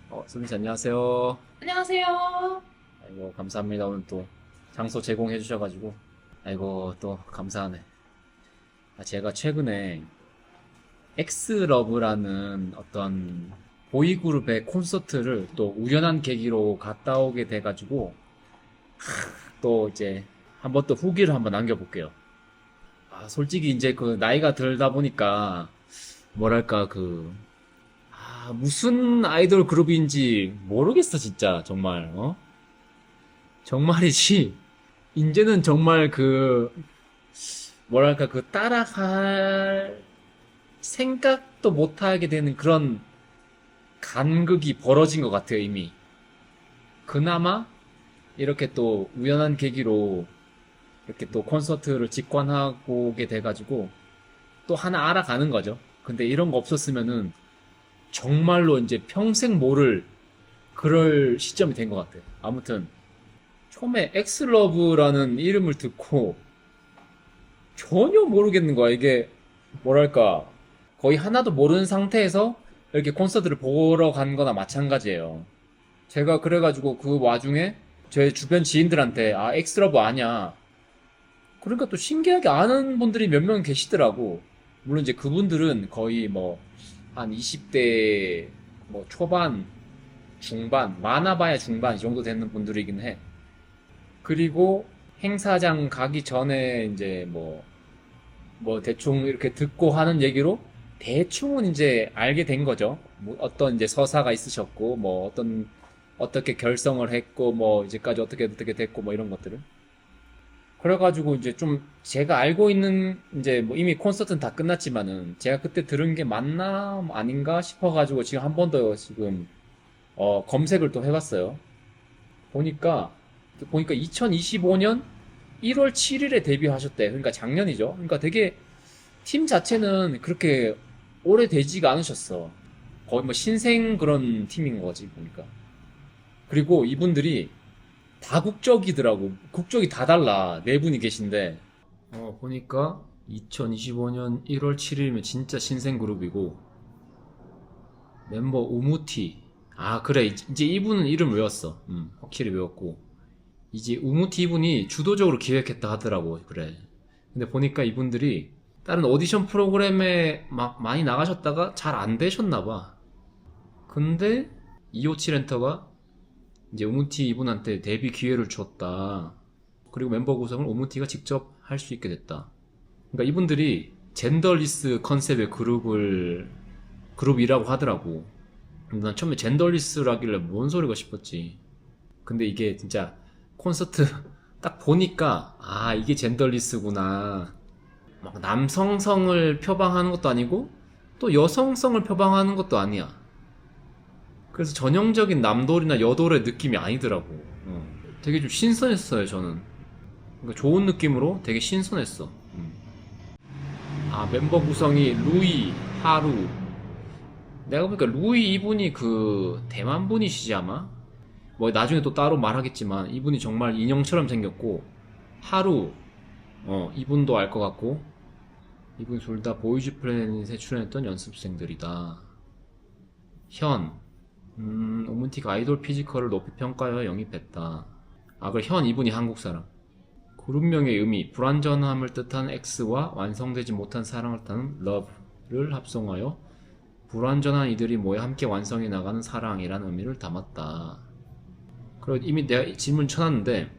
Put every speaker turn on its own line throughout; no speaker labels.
선생님 안녕하세요.
안녕하세요.
아이고 감사합니다. 오늘 또 장소 제공해 주셔가지고 아이고 또 감사하네. 제가 최근에 엑스러브라는 어떤 보이그룹의 콘서트를 또 우연한 계기로 갔다 오게 돼가지고 또 이제 한번 또 후기를 한번 남겨볼게요. 솔직히 이제 그 나이가 들다 보니까 뭐랄까 무슨 아이돌 그룹인지 모르겠어 진짜 정말 정말이지. 이제는 정말 뭐랄까 따라갈 생각도 못하게 되는 그런 간극이 벌어진 것 같아요 이미. 그나마 이렇게 또 우연한 계기로 이렇게 또 콘서트를 직관하고 오게 돼가지고 또 하나 알아가는 거죠. 근데 이런 거 없었으면은 정말로 이제 평생 모를 그럴 시점이 된 것 같아요. 아무튼 처음에 엑스러브라는 이름을 듣고 전혀 모르겠는 거야. 이게 뭐랄까 거의 하나도 모르는 상태에서 이렇게 콘서트를 보러 간 거나 마찬가지예요. 제가 그래가지고 그 와중에 제 주변 지인들한테 엑스러브 아냐. 그러니까 또 신기하게 아는 분들이 몇 명 계시더라고. 물론 이제 그분들은 거의 뭐 한 20대 뭐 초반, 중반, 많아봐야 중반 이 정도 되는 분들이긴 해. 그리고 행사장 가기 전에 이제 뭐 대충 이렇게 듣고 하는 얘기로 대충은 이제 알게 된 거죠. 뭐 어떤 이제 서사가 있으셨고, 뭐 어떻게 결성을 했고, 뭐 이제까지 어떻게 됐고, 뭐 이런 것들을. 그래가지고 이제 좀 제가 알고 있는 이제 뭐 이미 콘서트는 다 끝났지만은 제가 그때 들은 게 맞나 아닌가 싶어가지고 지금 한 번 더 지금 검색을 또 해봤어요. 보니까 2025년 1월 7일에 데뷔하셨대. 그러니까 작년이죠. 그러니까 되게 팀 자체는 그렇게 오래되지가 않으셨어. 거의 뭐 신생 그런 팀인 거지 보니까. 그리고 이분들이 다국적이더라고. 국적이 다 달라. 네 분이 계신데. 보니까 2025년 1월 7일이면 진짜 신생 그룹이고, 멤버 우무티. 그래. 이제 이분은 이름 외웠어. 확실히 외웠고. 이제 우무티 이분이 주도적으로 기획했다 하더라고. 그래. 근데 보니까 이분들이 다른 오디션 프로그램에 막 많이 나가셨다가 잘 안 되셨나봐. 근데 257 엔터가 이제 우무티 이분한테 데뷔 기회를 줬다. 그리고 멤버 구성을 우무티가 직접 할 수 있게 됐다. 그러니까 이분들이 젠더리스 컨셉의 그룹이라고 하더라고. 근데 난 처음에 젠더리스라길래 뭔 소리가 싶었지. 근데 이게 진짜 콘서트 딱 보니까 이게 젠더리스구나. 막 남성성을 표방하는 것도 아니고 또 여성성을 표방하는 것도 아니야. 그래서 전형적인 남돌이나 여돌의 느낌이 아니더라고. 되게 좀 신선했어요, 저는. 그러니까 좋은 느낌으로 되게 신선했어. 멤버 구성이 루이, 하루. 내가 보니까 루이 이분이 그 대만 분이시지 아마? 뭐 나중에 또 따로 말하겠지만 이분이 정말 인형처럼 생겼고, 하루, 이분도 알 것 같고, 이분 둘 다 보이즈 플래닛에 출연했던 연습생들이다. 현, 오문티가 아이돌 피지컬을 높이 평가하여 영입했다. 그래, 현 이분이 한국 사람. 그룹명의 의미, 불완전함을 뜻하는 X와 완성되지 못한 사랑을 뜻하는 Love를 합성하여 불완전한 이들이 모여 함께 완성해 나가는 사랑이라는 의미를 담았다. 그리고 이미 내가 질문 쳐놨는데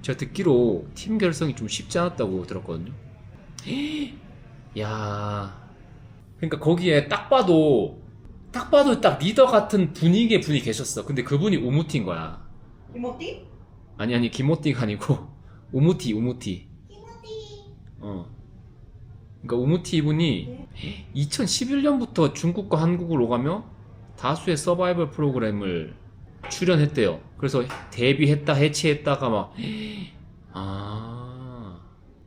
제가 듣기로 팀 결성이 좀 쉽지 않았다고 들었거든요. 야, 그러니까 거기에 딱 리더 같은 분위기의 분이 계셨어. 근데 그분이 우무티인 거야.
이모띠?
아니 김모띠가 아니고 우무티.
이모띠.
그러니까 우무티 이분이 2011년부터 중국과 한국을 오가며 다수의 서바이벌 프로그램을 출연했대요. 그래서 데뷔했다 해체했다가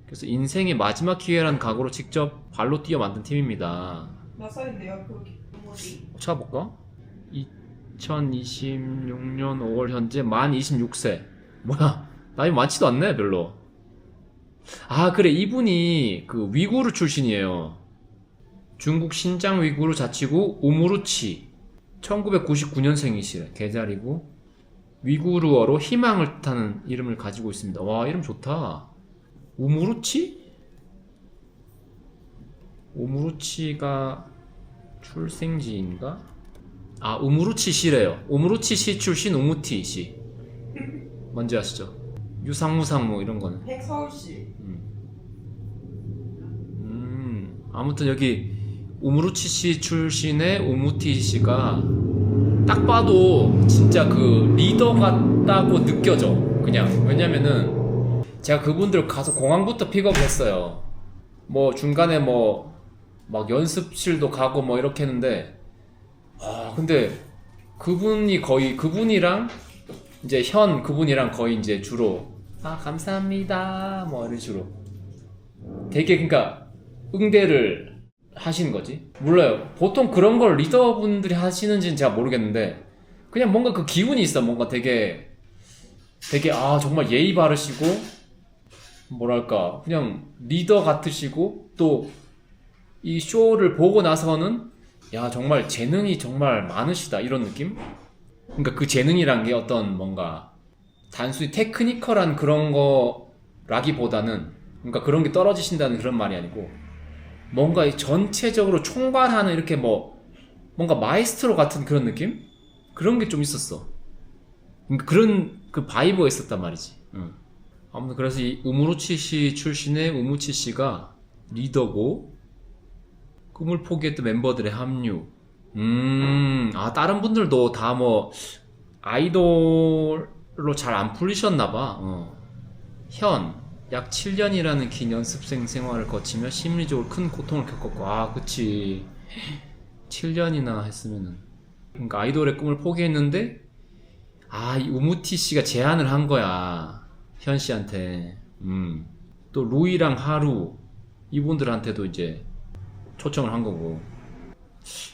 그래서 인생의 마지막 기회라는 각오로 직접 발로 뛰어 만든 팀입니다.
몇 살인데요, 그 이모띠?
찾아볼까? 2026년 5월 현재 만 26세. 뭐야, 나이 많지도 않네, 별로. 그래, 이분이 그 위구르 출신이에요. 중국 신장 위구르 자치구 우무르치. 1999년생이시래. 계절이고 위구르어로 희망을 뜻하는 이름을 가지고 있습니다. 와, 이름 좋다. 우무루치? 우무루치가 출생지인가? 아, 우무루치시래요. 우무루치시 출신 우무티시. 뭔지 아시죠? 유상무상 뭐 이런 거는.
백서울시.
아무튼 여기 우무루치시 출신의 우무티시가 딱 봐도 진짜 그 리더 같다고 느껴져. 그냥 왜냐면은 제가 그분들 가서 공항부터 픽업을 했어요. 뭐 중간에 뭐 막 연습실도 가고 뭐 이렇게 했는데, 아 근데 그분이 거의 그분이랑 이제 현 그분이랑 거의 이제 주로 아 감사합니다 뭐 이런 식으로 되게 그러니까 응대를 하시는 거지. 몰라요. 보통 그런 걸 리더분들이 하시는지는 제가 모르겠는데 그냥 뭔가 그 기운이 있어. 뭔가 되게 아 정말 예의 바르시고 뭐랄까 그냥 리더 같으시고 또 이 쇼를 보고 나서는 야 정말 재능이 정말 많으시다 이런 느낌? 그러니까 그 재능이란 게 어떤 뭔가 단순히 테크니컬한 그런 거라기보다는 그러니까 그런 게 떨어지신다는 그런 말이 아니고 뭔가 전체적으로 총괄하는 이렇게 뭐 뭔가 마에스트로 같은 그런 느낌? 그런 게 좀 있었어. 그러니까 그런 그 바이브가 있었단 말이지. 아무튼 그래서 이 우무루치시 출신의 우무치시가 리더고 꿈을 포기했던 멤버들의 합류. 아 다른 분들도 다 뭐 아이돌로 잘 안 풀리셨나봐. 현 약 7년이라는 긴 연습생 생활을 거치며 심리적으로 큰 고통을 겪었고, 아 그치 7년이나 했으면은 그러니까 아이돌의 꿈을 포기했는데 아 이 우무티 씨가 제안을 한 거야 현 씨한테. 또 루이랑 하루 이분들한테도 이제 초청을 한 거고.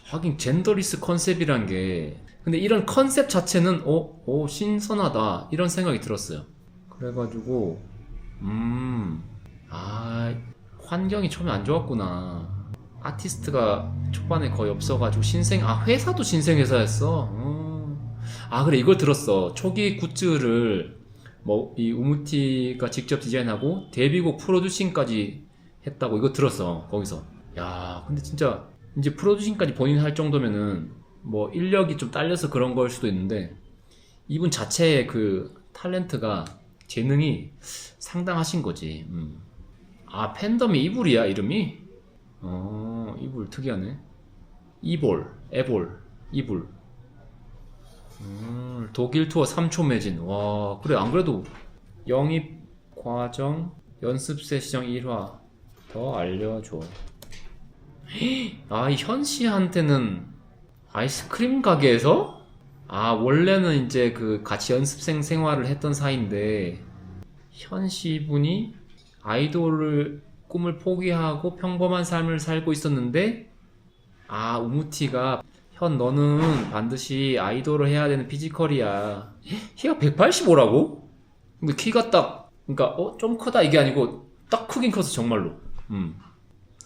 하긴 젠더리스 컨셉이란 게 근데 이런 컨셉 자체는 신선하다 이런 생각이 들었어요. 그래가지고 아 환경이 처음에 안 좋았구나. 아티스트가 초반에 거의 없어가지고 회사도 신생 회사였어. 아 그래 이걸 들었어. 초기 굿즈를 뭐 이 우무티가 직접 디자인하고 데뷔곡 프로듀싱까지 했다고 이거 들었어 거기서. 야 근데 진짜 이제 프로듀싱까지 본인 할 정도면은 뭐 인력이 좀 딸려서 그런 걸 수도 있는데 이분 자체의 그 탤런트가 재능이 상당하신 거지. 아 팬덤이 이불이야 이름이? 이불 특이하네. 에볼 이불. 독일 투어 3초 매진. 와 그래 안 그래도 영입 과정 연습 세션 1화 더 알려줘. 아 이 현 씨한테는 아이스크림 가게에서? 아 원래는 이제 그 같이 연습생 생활을 했던 사이인데 현 씨분이 아이돌을 꿈을 포기하고 평범한 삶을 살고 있었는데 아 우무티가 현 너는 반드시 아이돌을 해야 되는 피지컬이야. 키가 185라고? 근데 키가 딱 그러니까 좀 크다 이게 아니고 딱 크긴 컸어 정말로.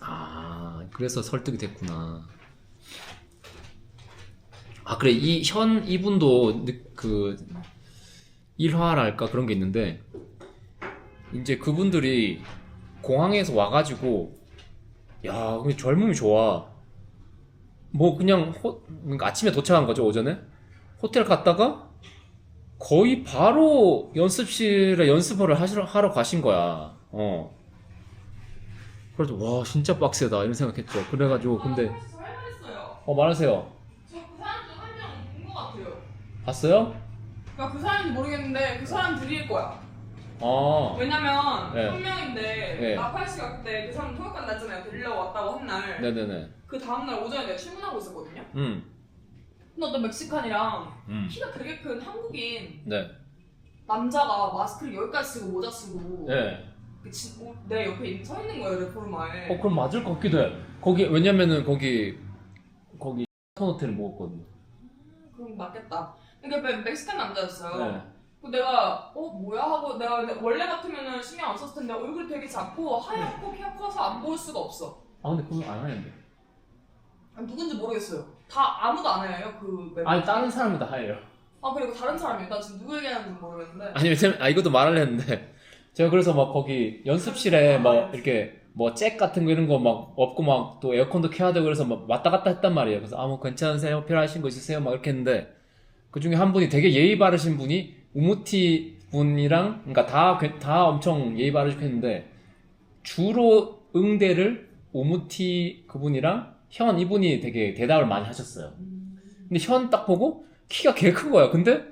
아 그래서 설득이 됐구나. 아 그래 이분도 그 일화랄까 그런 게 있는데 이제 그분들이 공항에서 와가지고 야 근데 젊음이 좋아. 뭐 그냥 그러니까 아침에 도착한 거죠 오전에. 호텔 갔다가 거의 바로 연습실에 연습을 하러 가신 거야. 그래서 와 진짜 빡세다 이런 생각했죠. 그래가지고 근데
저 할 말 있어요.
말하세요.
저 그 사람 중 한 명 본 것 같아요.
봤어요?
그러니까 그 사람인지 모르겠는데 그 사람 드릴 거야. 왜냐면
네.
한 명인데
네.
나팔 씨가 그때 그 사람 통역 간다 했잖아요. 데리려고 왔다고 한 날.
네네네.
그 다음날 오전에 내가 출근하고 있었거든요.
음.
근데 어떤 멕시칸이랑 키가 되게 큰 한국인
네.
남자가 마스크를 여기까지 쓰고 모자 쓰고
네.
내 옆에 서 있는 거예요 레포르마에.
그럼 맞을 것 같기도 해. 거기 왜냐면은 거기 호텔을 먹었거든요.
그럼 맞겠다. 그러니까 멕시칸 남자였어요.
네.
내가 뭐야 하고 내가 원래 같으면은 신경 안 썼을 텐데 얼굴이 되게 작고 하얗고 키가 커서 안 보일 수가 없어.
아 근데 그건 안 하는데.
누군지 모르겠어요. 다 아무도 안 해요 그 멤버.
아니 다른 사람은 다 해요.
아 그리고 다른 사람이 나 지금 누구 얘기하는지 모르겠는데.
아니 왜냐면 이것도 말을 했는데 제가 그래서 막 거기 연습실에 막 이렇게 뭐 잭 같은 거 이런 거 막 없고 막 또 에어컨도 켜야 되고 그래서 막 왔다 갔다 했단 말이에요. 그래서 뭐 괜찮으세요? 필요하신 거 있으세요? 막 이렇게 했는데 그 중에 한 분이 되게 예의 바르신 분이 우무티 분이랑 그러니까 다 엄청 예의 바르시고 했는데 주로 응대를 우무티 그분이랑 현 이분이 되게 대답을 많이 하셨어요. 근데 현 딱 보고 키가 개 큰 거야. 근데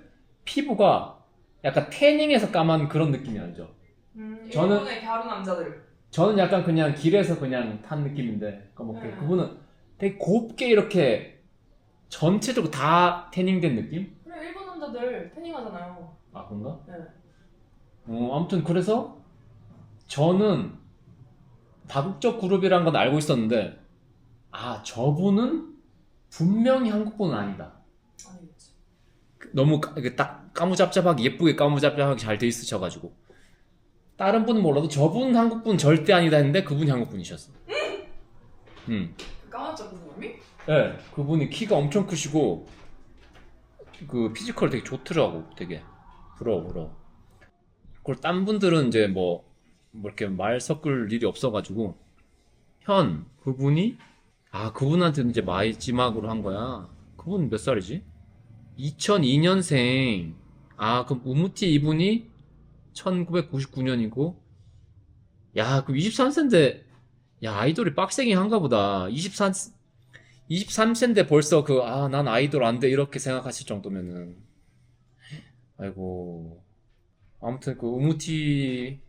피부가 약간 태닝해서 까만 그런 느낌이 알죠? 저는-
일본의 갸루 남자들.
저는 약간 그냥 길에서 그냥 탄 느낌인데 까먹게. 그분은 되게 곱게 이렇게 전체적으로 다 태닝된 느낌?
그래 일본 남자들 태닝하잖아요.
아 그런가?
네.
아무튼 그래서 저는 다국적 그룹이란 건 알고 있었는데 아 저분은 분명히 한국분은 아니다.
아니겠지.
너무 이게 딱 까무잡잡하게 예쁘게 까무잡잡하게 잘 돼 있으셔가지고 다른 분은 몰라도 저분 한국분 절대 아니다 했는데 그분이 한국분이셨어.
그 까맣죠 그 사람이?
네, 그분이 키가 엄청 크시고 그 피지컬 되게 좋더라고. 되게 부러워. 그리고 딴 분들은 이제 뭐 이렇게 말 섞을 일이 없어가지고 현 그분이 그분한테는 이제 마지막으로 한 거야. 그분 몇 살이지? 2002년생. 그럼 우무티 이분이 1999년이고 야 그럼 23세인데 야 아이돌이 빡세게 한가 보다. 23세인데 벌써 난 아이돌 안 돼 이렇게 생각하실 정도면은 아이고 아무튼 그 우무티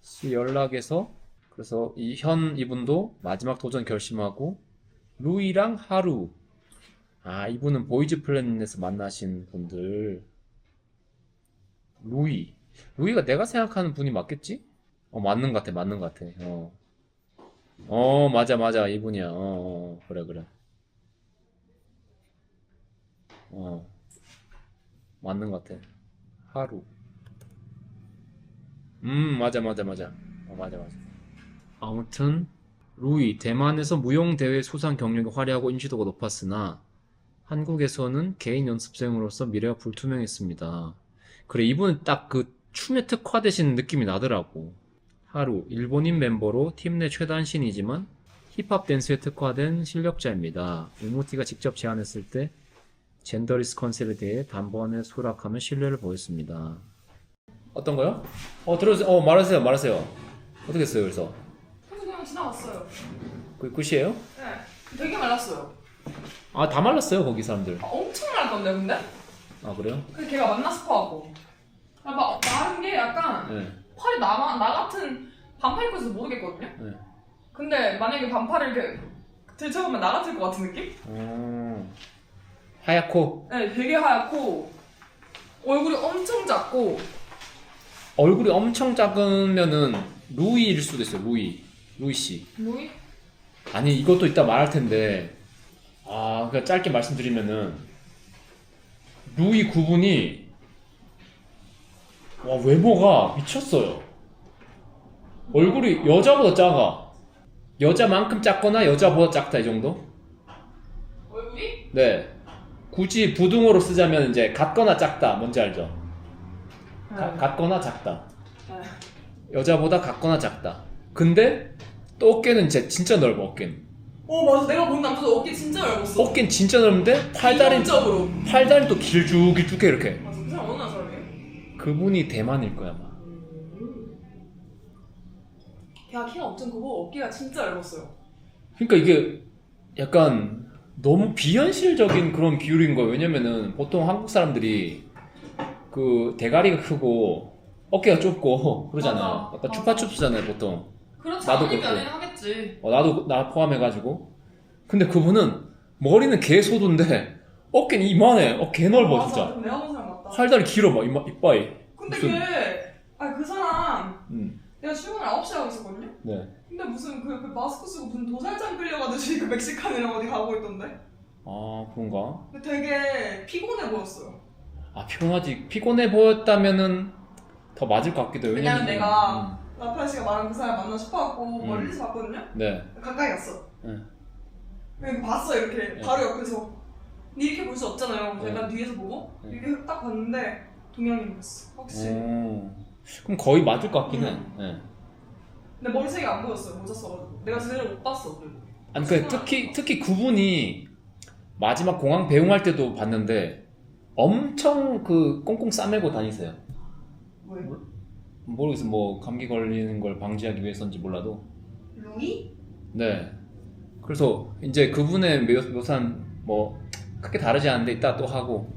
씨 연락해서 그래서 이 현 이분도 마지막 도전 결심하고 루이랑 하루 이분은 보이즈 플래닛에서 만나신 분들. 루이가 내가 생각하는 분이 맞겠지? 맞는 것 같아. 맞아 이분이야. 그래 맞는 것 같아. 하루. 맞아. 맞아. 아무튼 루이 대만에서 무용대회 수상 경력이 화려하고 인지도가 높았으나 한국에서는 개인 연습생으로서 미래가 불투명했습니다. 그래 이분은 딱 그 춤에 특화되신 느낌이 나더라고. 하루 일본인 멤버로 팀 내 최단신이지만 힙합 댄스에 특화된 실력자입니다. 우무티가 직접 제안했을 때 젠더리스 컨셉에 대해 단번에 수락하며 신뢰를 보였습니다. 어떤 거요? 들어주세요. 말하세요. 어떻게 했어요, 그래서?
그냥 지나갔어요.
그게 끝이에요?
네. 되게 말랐어요.
다 말랐어요, 거기 사람들.
엄청 말랐던데 근데?
그래요?
근데 걔가 만나 싶어하고. 막 마른 게 약간
네.
팔이 나 같은 반팔 입고 있어서 모르겠거든요?
네.
근데 만약에 반팔을 이렇게 들쳐보면 나 같을 것 같은 느낌?
하얗고?
네, 되게 하얗고 얼굴이 엄청 작고.
얼굴이 엄청 작으면은 루이일 수도 있어요. 루이 씨.
루이?
아니 이것도 이따 말할 텐데 그냥 짧게 말씀드리면은 루이 구분이 외모가 미쳤어요. 얼굴이 여자보다 작아. 여자만큼 작거나 여자보다 작다 이 정도?
얼굴이?
네. 굳이 부등호로 쓰자면 이제 같거나 작다. 뭔지 알죠?
네.
같거나 작다.
네.
여자보다 같거나 작다. 근데 또 어깨는 진짜 넓어. 어깨는.
맞아. 내가 본 남자도 어깨 진짜 얇았어.
어깨는 진짜 넓은데
이성적으로.
팔다리 또 길쭉길쭉해 이렇게.
맞아. 그 사람 어느 나라 사람이에요?
그분이 대만일 거야 아마.
걔가 키가 엄청 크고 어깨가 진짜 얇았어요.
그러니까 이게 약간 너무 비현실적인 그런 비율인 거예요. 왜냐면은 보통 한국 사람들이 그 대가리가 크고 어깨가 좁고 그러잖아요.
맞아.
약간 추파춥스잖아요 보통.
그렇지
나도
않으면
그렇고.
연애는 하겠지.
나도 나 포함해가지고. 근데 그분은 머리는 개 소두인데 어깨는 이만해. 개 넓어
맞아.
진짜.
그럼 내가 본 사람 맞다.
팔다리 길어 막 이빠이.
근데
무슨-
그 사람
음.
내가 출근을 9시에 하고 있었거든요?
네.
근데 무슨 그 마스크 쓰고 무슨 도살장 끌려가듯이 그 멕시칸이랑 어디 가고 있던데?
그런가?
근데 되게 피곤해 보였어요.
피곤해 보였다면은 더 맞을 것 같기도 해요.
왜냐면
왜냐면은-
내가 나팔 씨가 말한 그 사람 만나 싶어갖고 멀리서 봤거든요?
네.
가까이 갔어.
네.
그냥 봤어 이렇게
네.
바로 옆에서. 근데 이렇게 볼 수 없잖아요.
네.
약간 뒤에서 보고
네.
이렇게 딱 봤는데 동양인이었어. 확실히.
그럼 거의 맞을 것 같긴 해. 네.
근데 머리색이 안 보였어요. 모자 써가지고. 내가 제대로 못 봤어. 그리고.
아니 그 특히 그분이 마지막 공항 배웅할 때도 봤는데 엄청 그 꽁꽁 싸매고 다니세요.
왜?
모르겠어, 뭐 감기 걸리는 걸 방지하기 위해서인지 몰라도.
루이?
네. 그래서 이제 그분의 묘사는 뭐 크게 다르지 않은데 이따 또 하고.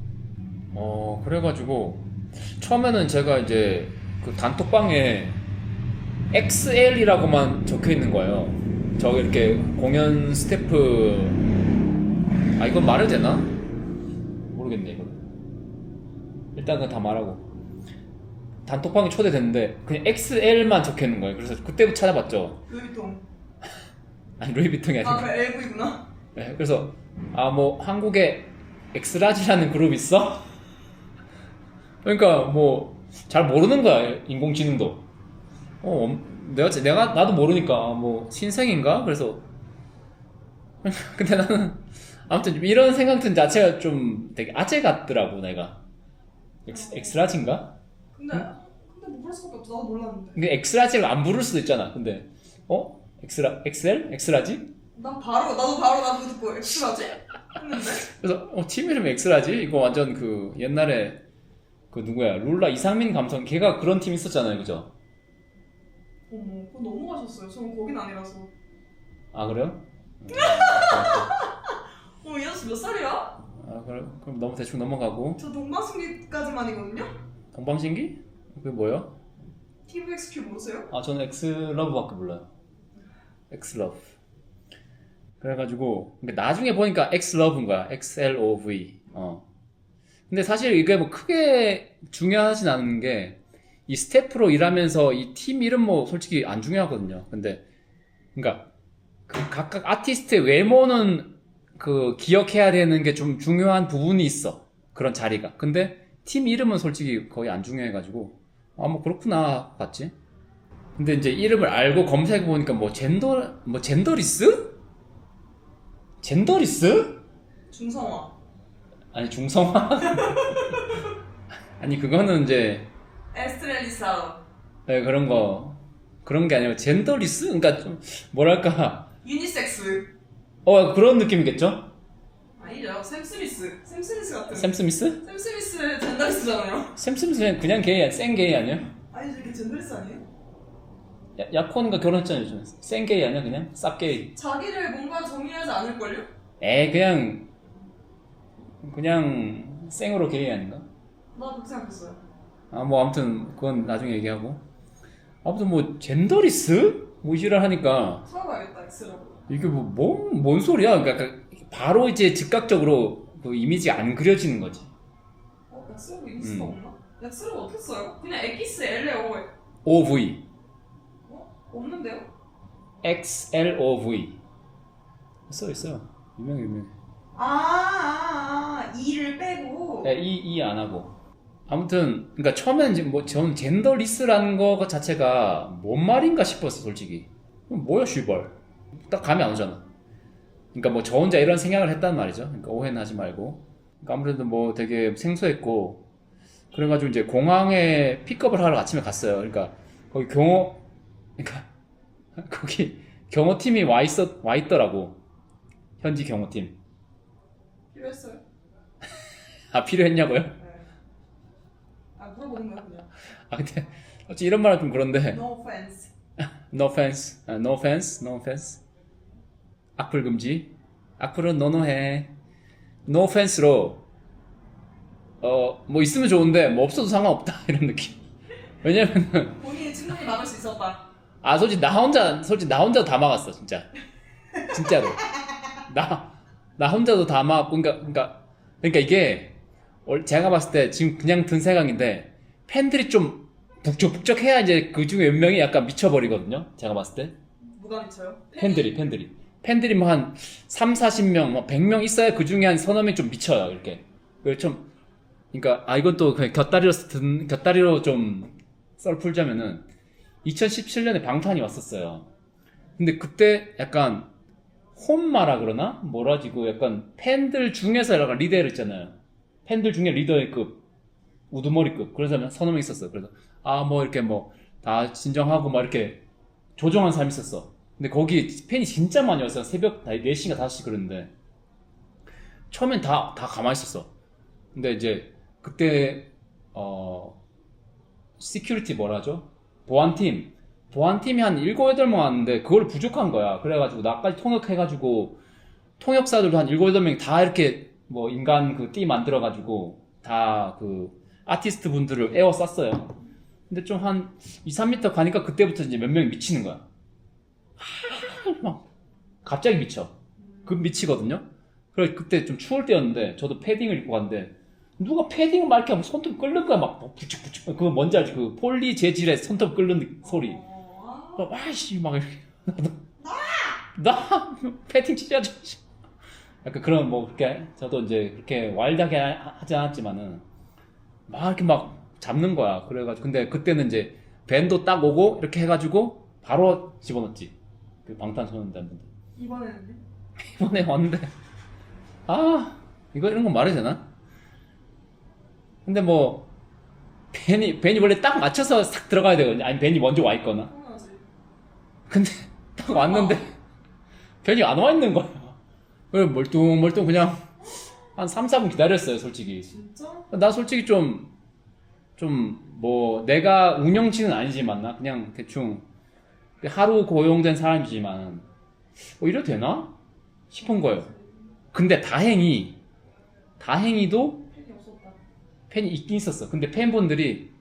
그래가지고 처음에는 제가 이제 그 단톡방에 XL이라고만 적혀 있는 거예요. 저기 이렇게 공연 스태프, 이건 말해도 되나? 모르겠네 이거. 일단 그냥 다 말하고. 단톡방에 초대됐는데 그냥 XL만 적혀 있는 거예요. 그래서 그때부터 찾아봤죠.
루이비통.
아니 루이비통이 아니고.
아, 그래 LV구나.
네, 그래서 뭐 한국에 엑스라지라는 그룹 있어? 그러니까 뭐 잘 모르는 거야, 인공지능도. 나도 모르니까 뭐 신생인가? 그래서 근데 나는 아무튼 좀 이런 생각 든 자체가 좀 되게 아재 같더라고. 내가 엑스라지인가?
근데 뭐 그럴 수밖에 없어. 나도 몰랐는데.
근데 엑스라지를 안 부를 수도 있잖아. 근데 엑셀? 엑스라지?
나도 바로 그거 듣고 엑스라지? 했는데.
그래서 팀 이름이 엑스라지? 이거 완전 그 옛날에 그 누구야, 룰라 이상민 감성, 걔가 그런 팀 있었잖아요, 그죠?
어머, 그거 너무 가셨어요. 저는 거긴 아니라서.
아 그래요?
이 녀석 몇 살이야?
그럼 너무 대충 넘어가고.
저 동방신기까지만이거든요?
동방신기? 그게 뭐야?
TVXQ 모르세요?
저는 엑스러브밖에 몰라요. 엑스러브. 그래가지고 근데 나중에 보니까 엑스러브인 거야. XLOV. 근데 사실 이게 뭐 크게 중요하진 않은 게, 이 스태프로 일하면서 이 팀 이름 뭐 솔직히 안 중요하거든요. 근데 그러니까 그 각각 아티스트의 외모는 그 기억해야 되는 게 좀 중요한 부분이 있어. 그런 자리가. 근데 팀 이름은 솔직히 거의 안 중요해가지고 뭐 그렇구나 봤지. 근데 이제 이름을 알고 검색해 보니까 뭐 젠더리스? 젠더리스?
중성화.
아니 중성화? 아니 그거는 이제
에스트렐리사.
네, 그런 게 아니고 젠더리스? 그러니까 좀 뭐랄까,
유니섹스.
그런 느낌이겠죠?
아니죠. 샘 스미스. 샘 스미스 같은.
샘 스미스?
샘 스미스 젠더리스잖아요.
샘 스미스는 그냥 게이, 센 게이 아니야?
아니 저게 젠더리스 아니에요?
약혼과 결혼했잖아요 요즘. 센 게이 아니야 그냥? 쌉 게이.
자기를 뭔가 정의하지 않을걸요?
그냥 생으로 게이 아닌가?
나 그렇게 생각했어요.
뭐 아무튼 그건 나중에 얘기하고. 아무튼 뭐 젠더리스? 뭐 이지랄 하니까
찾아봐야겠다. 엑스라고.
이게 뭔 소리야? 그러니까 바로 이제 즉각적으로 그 이미지 안 그려지는 거지.
엑스라고 인스가 없나? 엑스라고 어떻게 써요? 그냥 XL에요.
OV.
없는데요?
XLOV. 있어요. 유명해.
E를 빼고.
네, 이 안 하고. 아무튼 그러니까 처음엔 이제 전 젠더리스라는 거 자체가 뭔 말인가 싶었어 솔직히. 뭐야 씨발. 딱 감이 안 오잖아. 그러니까 뭐 저 혼자 이런 생각을 했단 말이죠. 그러니까 오해는 하지 말고. 그러니까 아무래도 뭐 되게 생소했고, 그래가지고 이제 공항에 픽업을 하러 아침에 갔어요. 그러니까 거기 거기 경호팀이 와 있더라고. 현지 경호팀.
필요했어요?
필요했냐고요?
네. 물어보는 거야 그냥.
근데 어찌 이런 말은 좀 그런데.
No offense.
No offense. No offense. No offense. 악플 금지. 악플은 노노해. No offense로 뭐 있으면 좋은데 뭐 없어도 상관없다 이런 느낌. 왜냐면은
본인이 충분히 막을 수 있었다.
솔직히 나 혼자 다 막았어 진짜. 진짜로. 나 혼자도 다 막았고. 그러니까 이게 제가 봤을 때 지금 그냥 든 생각인데, 팬들이 좀 북적북적해야 이제 그 중에 몇 명이 약간 미쳐버리거든요. 제가 봤을 때.
누가 미쳐요?
팬들이 뭐 한 3, 40명, 뭐 100명 있어야 그 중에 한 서너 명 좀 미쳐요, 이렇게. 그러니까 이건 또 그냥 곁다리로 좀 썰 풀자면은 2017년에 방탄이 왔었어요. 근데 그때 약간 홈마라 그러나? 뭐라지, 그 약간 팬들 중에서 약간 리더를 있잖아요. 팬들 중에 리더의 급, 우두머리급. 그런 사람이 서너 명 있었어. 그래서, 아, 뭐, 이렇게 뭐, 다 진정하고, 막 이렇게 조종한 사람이 있었어. 근데 거기 팬이 진짜 많이 왔어요. 새벽 4시인가 5시 그랬는데. 처음엔 다 가만히 있었어. 근데 이제, 그때, 시큐리티 뭐라죠? 보안팀이 한 7, 8명 왔는데, 그걸 부족한 거야. 그래가지고, 나까지 통역해가지고, 통역사들도 한 7, 8명이 다 이렇게, 뭐, 인간 그 띠 만들어가지고, 다 그, 아티스트 분들을 에워쌌어요. 근데 좀 한 2, 3m 가니까 그때부터 이제 몇 명이 미치는 거야. 막, 갑자기 미쳐. 미치거든요? 그래, 그때 좀 추울 때였는데, 저도 패딩을 입고 갔는데, 누가 패딩을 막 이렇게 하면 손톱 끓는 거야. 막, 부축부축. 그거 뭔지 알지? 그 폴리 재질의 손톱 끓는 소리. 와이씨, 막 이렇게. 나 패딩 찢어져. 약간 그런 뭐 그렇게 저도 이제 그렇게 와일드하게 하지 않았지만은 막 이렇게 막 잡는 거야. 그래가지고 근데 그때는 이제 밴도 딱 오고 이렇게 해가지고 바로 집어넣었지. 그 방탄소년단분들.
이번에는요?
이번에 왔는데 아 이거 이런 거 말해도 되나? 근데 뭐 밴이 원래 딱 맞춰서 싹 들어가야 되거든요. 아니 밴이 먼저 와 있거나.
당연하지.
근데 딱 왔는데 밴이 안 와 있는 거야. 그래서 멀뚱멀뚱 그냥 한 3, 4분 기다렸어요, 솔직히.
진짜?
나 솔직히 뭐, 내가 운영진은 아니지만, 나 그냥 대충 하루 고용된 사람이지만, 이래도 되나? 싶은 거예요. 근데 다행히도
팬이 없었다.
팬이 있긴 있었어. 근데 팬분들이,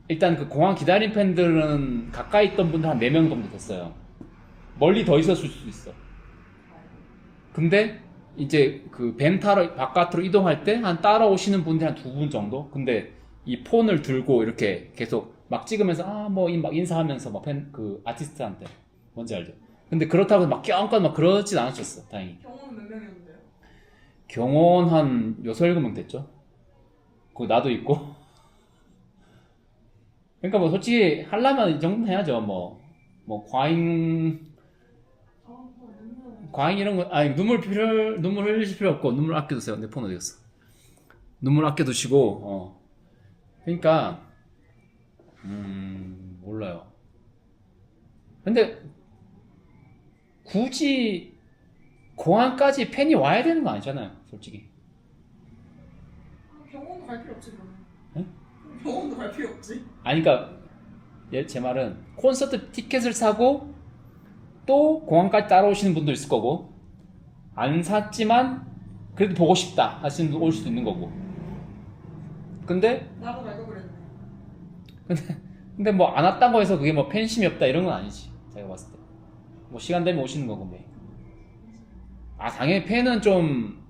일단 그 공항 기다린 팬들은 가까이 있던 분들 한 4명 정도 됐어요. 멀리 더 있었을 수도 있어. 근데 이제 그 밴 타러 바깥으로 이동할 때 한 따라오시는 분들이 한 2분 정도? 근데 이 폰을 들고 이렇게 계속 막 찍으면서 막 인사하면서 막 그 아티스트한테 뭔지 알죠? 근데 그렇다고 막 껴안고 막 그러진 않으셨어, 다행히.
경호는 몇 명이었는데요?
경호원 한 6, 7명 됐죠? 그 나도 있고. 그러니까 뭐 솔직히 하려면 이 정도는 해야죠. 뭐 과잉 이런 거, 아니, 눈물 흘리실 필요 없고, 눈물 아껴두세요. 내 폰 어디 갔어? 눈물 아껴두시고, 그러니까, 몰라요. 근데, 굳이, 공항까지 팬이 와야 되는 거 아니잖아요, 솔직히.
병원도 갈 필요 없지 그러면.
응?
병원도 갈 필요 없지.
아니, 그니까, 제 말은, 콘서트 티켓을 사고, 또 공항까지 따라오시는 분도 있을 거고, 안 샀지만 그래도 보고 싶다 하시는 분 올 수도 있는 거고. 근데
나도 갈 걸 그랬네.
근데 뭐 안 왔다고 해서 그게 뭐 팬심이 없다 이런 건 아니지. 제가 봤을 때 뭐 시간 되면 오시는 거고 뭐. 당연히 팬은 좀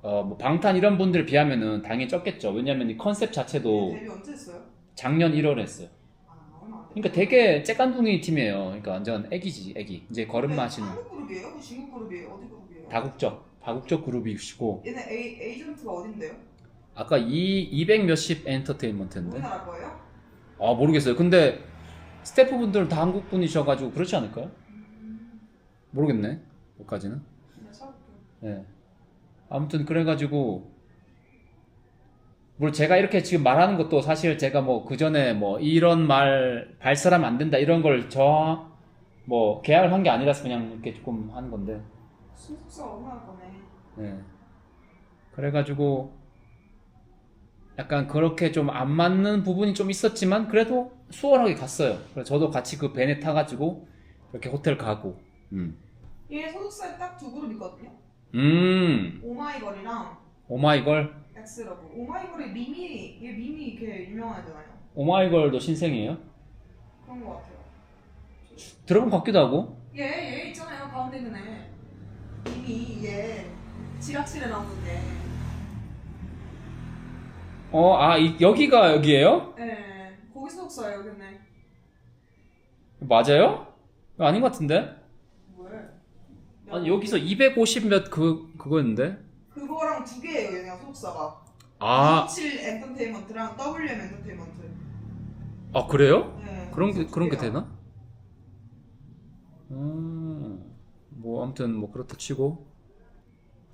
뭐 방탄 이런 분들에 비하면은 당연히 적겠죠. 왜냐면 이 컨셉 자체도
데뷔 언제 했어요?
작년 1월에 했어요.
얼마 안
그러니까 되게 째깐둥이 팀이에요. 그러니까 완전 애기지, 애기. 이제 걸음마 하시는
한국 그룹이에요? 그 중국 그룹이에요? 어디 그룹이에요?
다국적 그룹이시고.
얘네 에이전트가 어딘데요?
아까 200 몇십 엔터테인먼트인데.
우리나라 거예요?
모르겠어요. 근데 스태프분들 다 한국 분이셔가지고 그렇지 않을까요? 모르겠네. 여기까지는.
그냥 찾을게요.
네. 아무튼 그래가지고 물론 제가 이렇게 지금 말하는 것도 사실 제가 뭐 그 전에 뭐 이런 말 발설하면 안 된다 이런 걸 뭐 계약을 한 게 아니라서 그냥 이렇게 조금 하는 건데.
수습사 얼마나 거네.
네. 그래가지고 약간 그렇게 좀 안 맞는 부분이 좀 있었지만 그래도 수월하게 갔어요. 그래서 저도 같이 그 밴에 타가지고 이렇게 호텔 가고.
얘 소속사에 딱 두 그룹 있거든요. 오마이걸이랑
오마이걸.
엑스러브. 오마이걸이 미미 이렇게 유명하잖아요.
오마이걸도 신생이에요?
그런 거 같아요.
들어본 것 같기도 하고.
얘 있잖아요. 가운데 있는 애. 미미 얘 지락실에 나오는 애.
여기가 여기예요?
네. 거기 소속사예요, 걔네.
맞아요? 아닌 것 같은데?
왜?
아니 여기서 250 몇 그거였는데?
그거랑 두 개예요, 얘네가 소속사가. 27 엔터테인먼트랑 WM 엔터테인먼트.
그래요?
네.
그런 게
소속사예요.
되나? 뭐 아무튼 뭐 그렇다 치고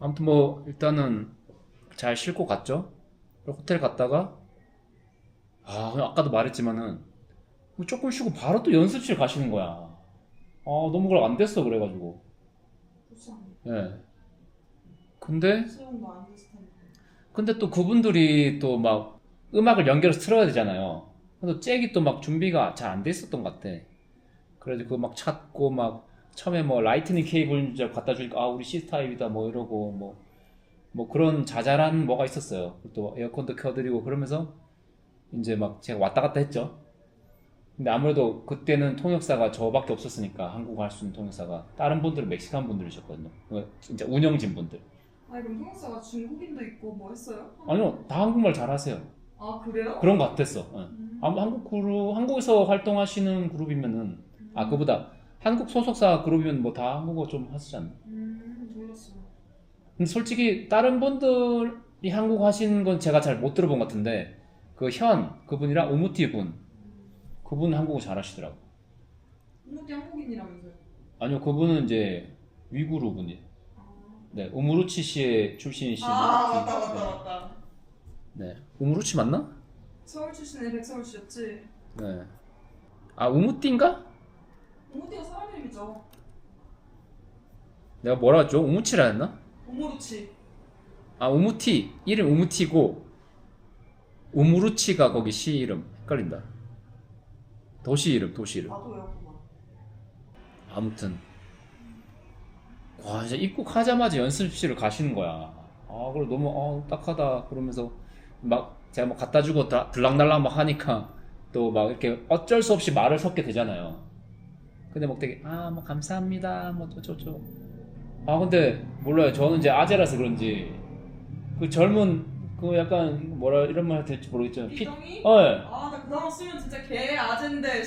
아무튼 뭐 일단은 잘 싣고 갔죠. 그리고 호텔 갔다가 아까도 말했지만은 뭐 조금 쉬고 바로 또 연습실 가시는 거야. 너무 그걸 안 됐어 그래가지고.
불쌍해.
예. 근데
수영도 안 됐을 텐데.
근데 또 그분들이 또 막 음악을 연결해서 틀어야 되잖아요. 근데 잭이 또 막 준비가 잘 안 돼 있었던 것 같아. 그래서 그거 막 찾고 막 처음에 뭐 라이트닝 케이블 이제 갖다 주니까 우리 C타입이다 뭐 이러고 뭐 그런 자잘한 뭐가 있었어요. 또 에어컨도 켜드리고 그러면서 이제 막 제가 왔다 갔다 했죠. 근데 아무래도 그때는 통역사가 저밖에 없었으니까 한국 할 수 있는 통역사가 다른 분들은 멕시칸 분들이셨거든요. 진짜 운영진 분들.
아니 그럼 통역사가 중국인도 있고 뭐 했어요?
아니요, 다 한국말 잘하세요.
아 그래요?
그런 것 같았어. 한국에서 활동하시는 그룹이면은 그보다 한국 소속사 그룹이면 뭐 다 한국어 좀 하시지 않나?
몰랐어요.
근데 솔직히 다른 분들이 한국어 하시는 건 제가 잘 못 들어본 것 같은데 그분이랑 우무티 그분 한국어 잘하시더라고.
우무티 한국인이라면서요?
아니요, 그분은 이제 위구르 분이에요. 네, 우무르치시의 출신이신
맞다.
네, 우무르치 맞나?
서울 출신의 백서울시였지?
네. 우무띠인가?
우무티가 사람 이름이죠.
내가 뭐라 했죠? 우무치라 했나?
우무루치.
우무티 이름 우무티고 우무르치가 거기 시 이름 헷갈린다. 도시 이름.
나도 외웠구만.
아무튼 이제 입국하자마자 연습실을 가시는 거야. 그래 너무 딱하다 그러면서 막 제가 막 갖다 주고 다 들락날락 막 하니까 또 막 이렇게 어쩔 수 없이 말을 섞게 되잖아요. 근데 막 되게 뭐 감사합니다 뭐 어쩌고 근데 몰라요. 저는 이제 아재라서 그런지 그 젊은 그 약간 뭐라 이런 말 될지 모르겠지만
피덩이?
예.
나 그 단어 쓰면 진짜 개 아젠데.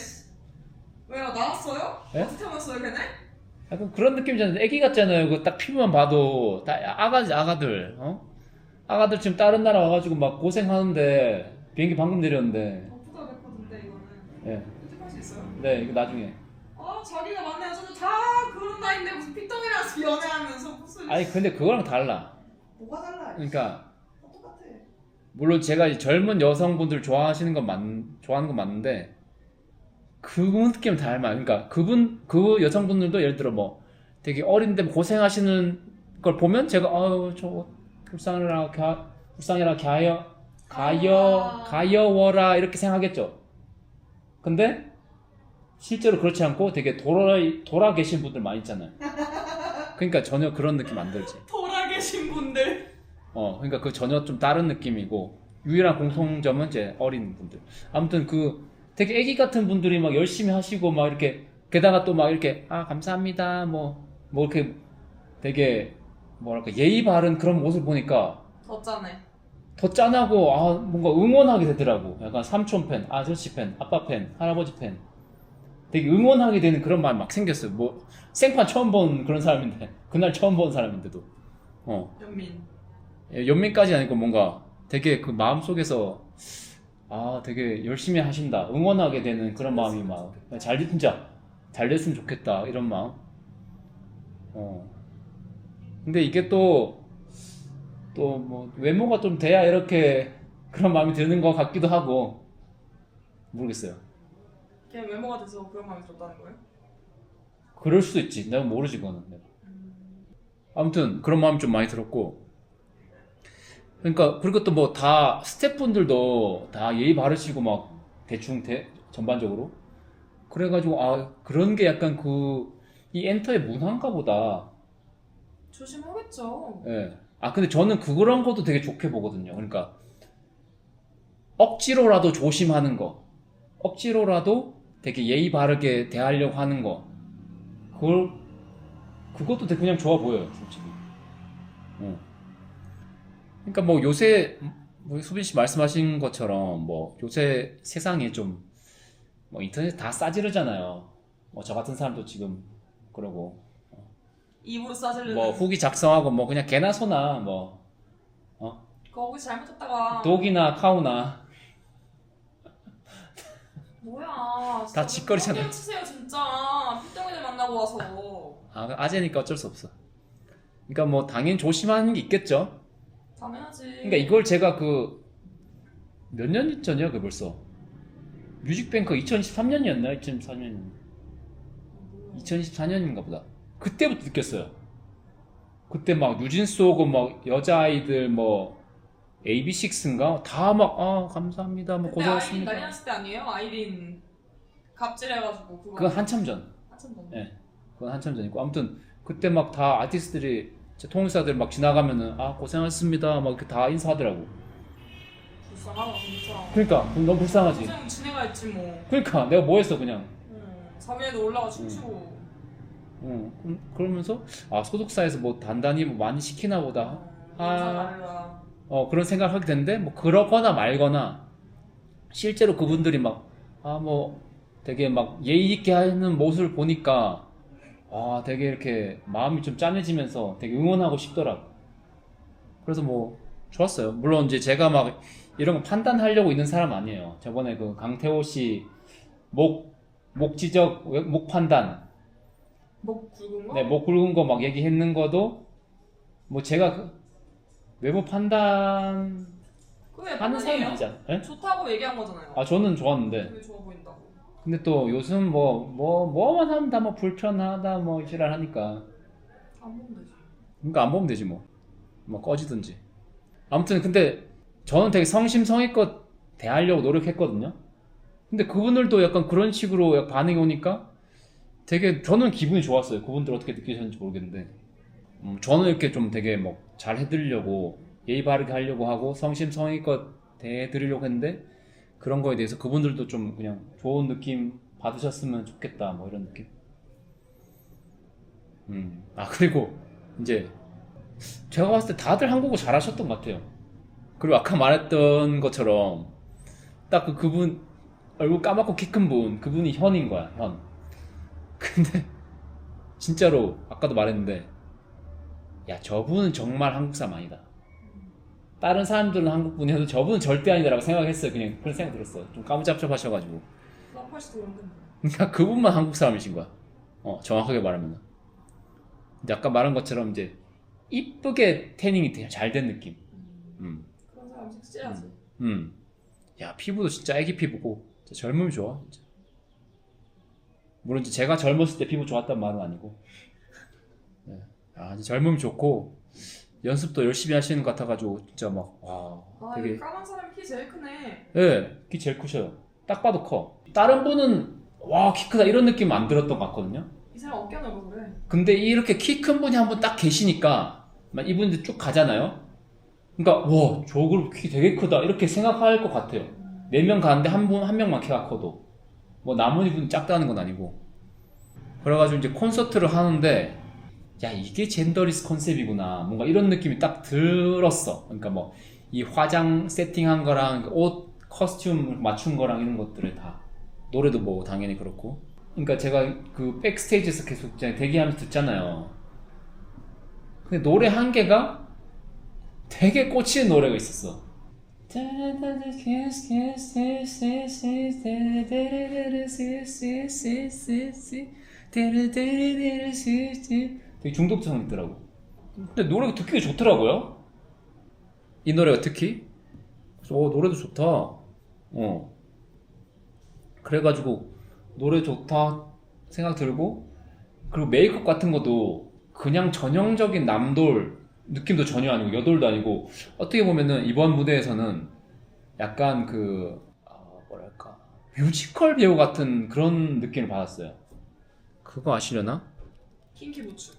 왜요? 나왔어요?
예?
어떻게 나왔어요 걔네?
약간 그런 느낌이잖아요. 애기 같잖아요. 그 딱 피부만 봐도 다 아가들 아가들 지금 다른 나라 와가지고 막 고생하는데 비행기 방금 내렸는데
부자 됐거든데 이거는.
예.
편집할 수 있어요?
네 이거 나중에
자기가 만난 여자들 다 그런 나이인데 무슨 피덩이라서 연애하면서 무슨.
아니 근데 그거랑 달라.
뭐가 달라?
그러니까
똑같아.
물론 제가 이 젊은 여성분들 좋아하는 건 맞는데 그 느낌은 닮아요. 그러니까 그 여성분들도 예를 들어 뭐 되게 어린데 고생하시는 걸 보면 제가 저 불쌍해라 가여워라 이렇게 생각하겠죠. 근데 실제로 그렇지 않고 되게 돌아 계신 분들 많이 있잖아요. 그러니까 전혀 그런 느낌 안 들지.
돌아 계신 분들.
그러니까 그 전혀 좀 다른 느낌이고 유일한 공통점은 이제 어린 분들. 아무튼 그 되게 애기 같은 분들이 막 열심히 하시고 막 이렇게 게다가 또 막 이렇게 감사합니다 뭐 이렇게 되게 뭐랄까 예의 바른 그런 모습을 보니까
더 짜네.
더 짠하고 뭔가 응원하게 되더라고. 약간 삼촌 팬, 아저씨 팬, 아빠 팬, 할아버지 팬. 되게 응원하게 되는 그런 마음이 막 생겼어요. 뭐 생판 처음 본 그런 사람인데 그날 처음 본 사람인데도
연민.
연민까지 아니고 뭔가 되게 그 마음 속에서 되게 열심히 하신다 응원하게 되는 그런 마음이 막 진짜 잘 됐으면 좋겠다 이런 마음. 근데 이게 또 뭐 외모가 좀 돼야 이렇게 그런 마음이 드는 것 같기도 하고 모르겠어요.
그냥 외모가 돼서 그런 마음이 들었다는 거예요?
그럴 수도 있지. 내가 모르지 그거는. 아무튼 그런 마음이 좀 많이 들었고 그러니까 그리고 또 뭐 다 스태프분들도 다 예의 바르시고 막 대충 전반적으로 그래가지고 그런 게 약간 이 엔터의 문화인가 보다.
조심하겠죠.
예. 근데 저는 그런 것도 되게 좋게 보거든요. 그러니까 억지로라도 조심하는 거, 억지로라도 되게 예의 바르게 대하려고 하는 거, 그것도 되게 그냥 좋아 보여요, 솔직히. 그러니까 뭐 요새 뭐 수빈 씨 말씀하신 것처럼 뭐 요새 세상이 좀 뭐 인터넷 다 싸지르잖아요. 뭐 저 같은 사람도 지금 그러고
입으로 싸질르는.
뭐 후기 작성하고 뭐 그냥 개나 소나 뭐
그거 혹시 잘못했다가.
독이나 카우나
뭐야.
다 짓거리잖아요.
뻥 치세요 진짜. 피덩이들 만나고 와서.
아재니까 어쩔 수 없어. 그러니까 뭐 당연히 조심하는 게 있겠죠.
당연하지.
그러니까 이걸 제가 몇 년 전이야, 그 벌써. 뮤직뱅크 2013년이었나? 2014년. 2014년인가 보다. 그때부터 느꼈어요. 그때 막 뉴진스 오고 막 여자아이들 뭐 AB6IX인가? 다 막 감사합니다. 뭐
그때 아이린
고생했습니다.
난리 났을 때 아니에요? 아이린 갑질해가지고 그거.
그건 한참 전.
한참 전.
예. 그건 한참 전이고. 아무튼 그때 막 다 아티스트들이 통일사들 막 지나가면은 고생하셨습니다. 막 이렇게 다 인사하더라고.
불쌍하다 진짜.
그러니까 너무 불쌍하지.
고생 지네가 했지 뭐.
그러니까 내가 뭐 했어 그냥.
자기네도 올라가 춤추고.
그러면서 소속사에서 뭐 단단히 뭐 많이 시키나 보다.
달라.
그런 생각을 하게 되는데 뭐 그러거나 말거나 실제로 그분들이 뭐 되게 막 예의 있게 하는 모습을 보니까 되게 이렇게 마음이 좀 짠해지면서 되게 응원하고 싶더라고. 그래서 뭐 좋았어요. 물론 이제 제가 막 이런 거 판단하려고 있는 사람 아니에요. 저번에 그 강태호 씨 목 지적, 목 판단,
목 굵은 거?
네, 목 굵은 거 막 얘기했는 거도 뭐 제가 외모 판단
그게
하는 사람이
판단이에요?
아니잖아. 예?
좋다고 얘기한 거잖아요.
저는 좋았는데.
되게 좋아 보인다고.
근데 또 요즘 뭐만 하면 다 뭐 불편하다 뭐 이지랄 하니까.
안 보면 되지.
그러니까 안 보면 되지 뭐. 뭐 꺼지든지. 아무튼 근데 저는 되게 성심성의껏 대하려고 노력했거든요. 근데 그분들도 약간 그런 식으로 반응이 오니까 되게 저는 기분이 좋았어요. 그분들 어떻게 느끼셨는지 모르겠는데. 저는 이렇게 좀 되게 뭐 잘 해드리려고 예의 바르게 하려고 하고 성심성의껏 대해드리려고 했는데 그런 거에 대해서 그분들도 좀 그냥 좋은 느낌 받으셨으면 좋겠다 뭐 이런 느낌. 그리고 이제 제가 봤을 때 다들 한국어 잘하셨던 것 같아요. 그리고 아까 말했던 것처럼 딱 그분 얼굴 까맣고 키 큰 분, 그분이 현인 거야, 현. 근데 진짜로 아까도 말했는데 야, 저분은 정말 한국 사람 아니다. 다른 사람들은 한국 분이어도 저분은 절대 아니다라고 생각했어요. 그냥 그런 생각 들었어요. 좀 까무잡잡하셔가지고.
라팔스도 그런데.
그러니까 그분만 한국 사람이신 거야. 정확하게 말하면. 근데 아까 말한 것처럼 이제 이쁘게 태닝이 잘 된 느낌.
그런 사람 섹시하지.
야, 피부도 진짜 애기 피부고 진짜 젊음이 좋아. 진짜. 물론 이제 제가 젊었을 때 피부 좋았단 말은 아니고. 네. 이제 젊음이 좋고 연습도 열심히 하시는 것 같아가지고 진짜 되게.
이 까만 사람이 키 제일 크네.
네, 키 제일 크셔요. 딱 봐도 커. 다른 분은 키 크다 이런 느낌 안 들었던 것 같거든요.
이 사람 어깨 넓어서 그래.
근데 이렇게 키 큰 분이 한 분 딱 계시니까 이분들 쭉 가잖아요. 그러니까 저 그룹 키 되게 크다 이렇게 생각할 것 같아요. 4명 가는데 한 명만 키가 커도 뭐 나머지 분이 작다는 건 아니고. 그래가지고 이제 콘서트를 하는데 야, 이게 젠더리스 컨셉이구나 뭔가 이런 느낌이 딱 들었어. 그러니까 뭐 이 화장 세팅한 거랑 옷 커스튬 맞춘 거랑 이런 것들을 다, 노래도 뭐 당연히 그렇고. 그러니까 제가 그 백스테이지에서 계속 대기하면서 듣잖아요. 근데 노래 한 개가 되게 꽂히는 노래가 있었어. 되게 중독성 있더라고. 근데 노래가 듣기가 좋더라고요. 이 노래가 특히. 그래서 노래도 좋다. 그래가지고 노래 좋다 생각 들고, 그리고 메이크업 같은 것도 그냥 전형적인 남돌 느낌도 전혀 아니고 여돌도 아니고, 어떻게 보면은 이번 무대에서는 약간 뭐랄까 뮤지컬 배우 같은 그런 느낌을 받았어요. 그거 아시려나?
킹키부츠.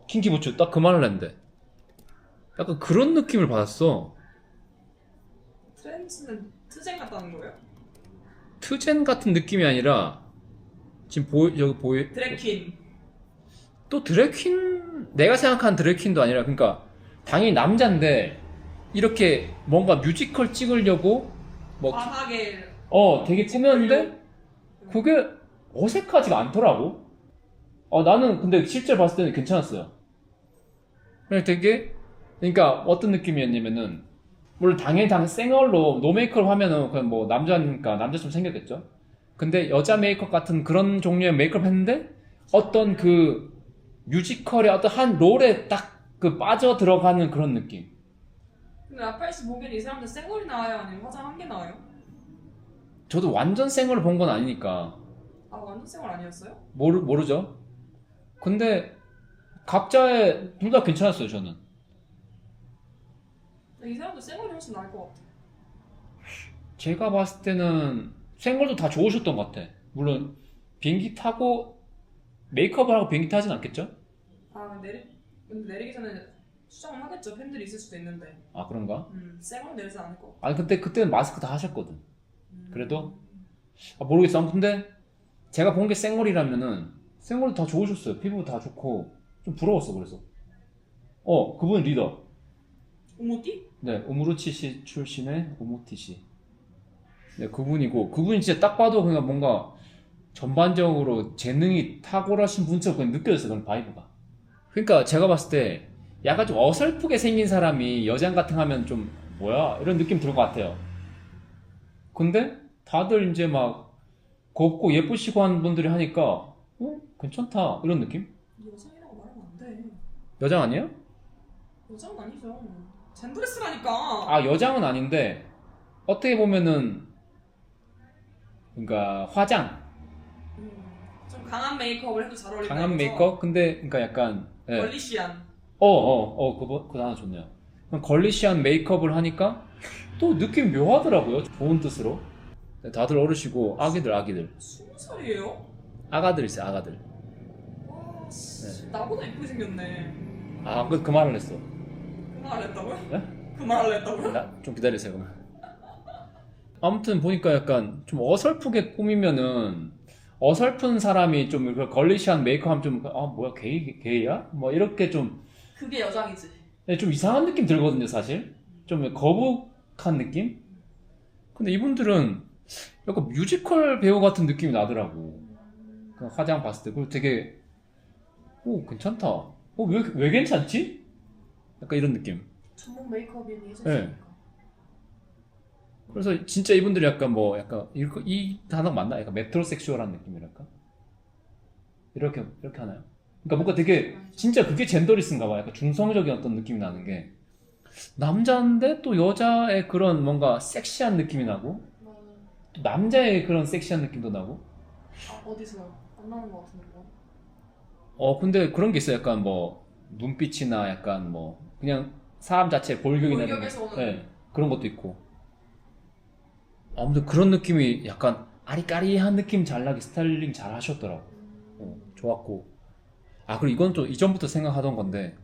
킹키부츠 딱 그 말을 했는데 약간 그런 느낌을 받았어.
트렌치는 트젠 같다는 거예요?
트젠 같은 느낌이 아니라 지금 여기
드래퀸.
또 드래퀸, 내가 생각한 드래퀸도 아니라, 그러니까 당연히 남자인데 이렇게 뭔가 뮤지컬 찍으려고
과하게.
되게 꾸몄는데 그게 어색하지가 않더라고. 나는 근데 실제로 봤을 때는 괜찮았어요. 그냥 되게, 그러니까 어떤 느낌이었냐면은, 물론 당연히 생얼로 노 메이크업 하면은 그냥 뭐 남자니까 남자처럼 생겼겠죠. 근데 여자 메이크업 같은 그런 종류의 메이크업 했는데 어떤 뮤지컬의 어떤 한 롤에 딱 그 빠져 들어가는 그런 느낌.
근데 라파엘 씨 보기엔 이 사람들 생얼이 나와요? 아니면 화장 한 개 나와요?
저도 완전 생얼을 본 건 아니니까
아 완전 생얼 아니었어요?
모르죠. 근데 각자의 둘 다 괜찮았어요 저는.
근데 이 사람들 생얼이 훨씬 나을 것 같아.
제가 봤을 때는 생얼도 다 좋으셨던 것 같아. 물론 비행기 타고 메이크업을 하고 비행기 타진 않겠죠?
아 근데 내리기 전에 수정을 하겠죠. 팬들이 있을 수도 있는데.
아 그런가?
생얼 내리지 않을 것 같아.
아니 근데 그때는 마스크 다 하셨거든. 그래도 모르겠어. 아무튼 근데 제가 본 게 생얼이라면은 생얼도 다 좋으셨어요. 피부 다 좋고 좀 부러웠어. 그래서 그분 리더.
오모띠?
네, 우무르치 씨 출신의 우모티 씨. 네, 그분이 진짜 딱 봐도 그냥 뭔가 전반적으로 재능이 탁월하신 분처럼 그냥 느껴졌어요. 그런 바이브가. 그러니까 제가 봤을 때 약간 좀 어설프게 생긴 사람이 여장 같은 거 하면 좀 뭐야 이런 느낌 들 것 같아요. 근데 다들 이제 막 곱고 예쁘시고 하는 분들이 하니까 괜찮다 이런 느낌?
여장이라고 말하면 안 돼.
여장 아니에요?
여장은 아니죠. 젠드레스라니까.
아 여장은 아닌데 어떻게 보면은 그러니까 화장
좀 강한 메이크업을 해도 잘 어울린다.
강한
이거죠?
메이크업 근데 그러니까 약간 예.
걸리시한.
그거 하나 좋네요. 걸리시한 메이크업을 하니까 또 느낌이 묘하더라고요. 좋은 뜻으로. 다들 어르시고 아기들
20살이에요?
아가들 있어요. 아가들.
와, 씨. 나보다 이쁘게 생겼네.
그 말을 했어.
그 말을 했다고요?
네?
그 말을 했다고요?
좀 기다리세요. 그러면. 아무튼 보니까 약간 좀 어설프게 꾸미면은 어설픈 사람이 좀 걸리시한 메이크업 하면 좀 뭐야 게이야? 뭐 이렇게 좀
그게 여장이지.
좀 이상한 느낌 들거든요, 사실. 좀 거북한 느낌? 근데 이분들은 약간 뮤지컬 배우 같은 느낌이 나더라고. 그냥 화장 봤을 때. 그리고 되게, 괜찮다. 왜 괜찮지? 약간 이런 느낌.
전문 메이크업인
네.
예술이니까.
그래서 진짜 이분들이 약간 이 단어 맞나? 약간 메트로섹슈얼한 느낌이랄까? 이렇게 하나요? 그러니까 뭔가 되게, 진짜 그게 젠더리스인가 봐. 약간 중성적인 어떤 느낌이 나는 게. 남자인데 또 여자의 그런 뭔가 섹시한 느낌이 나고,
맞아.
또 남자의 그런 섹시한 느낌도 나고.
어디서요? 안 나오는 것 같은데.
근데 그런 게 있어요. 약간 눈빛이나 약간 그냥 사람 자체 볼격이나 이런
볼격에서 오는.
네, 그런 것도 있고. 아무튼 그런 느낌이 약간 아리까리한 느낌 잘 나게 스타일링 잘 하셨더라고. 좋았고. 그리고 이건 또 이전부터 생각하던 건데,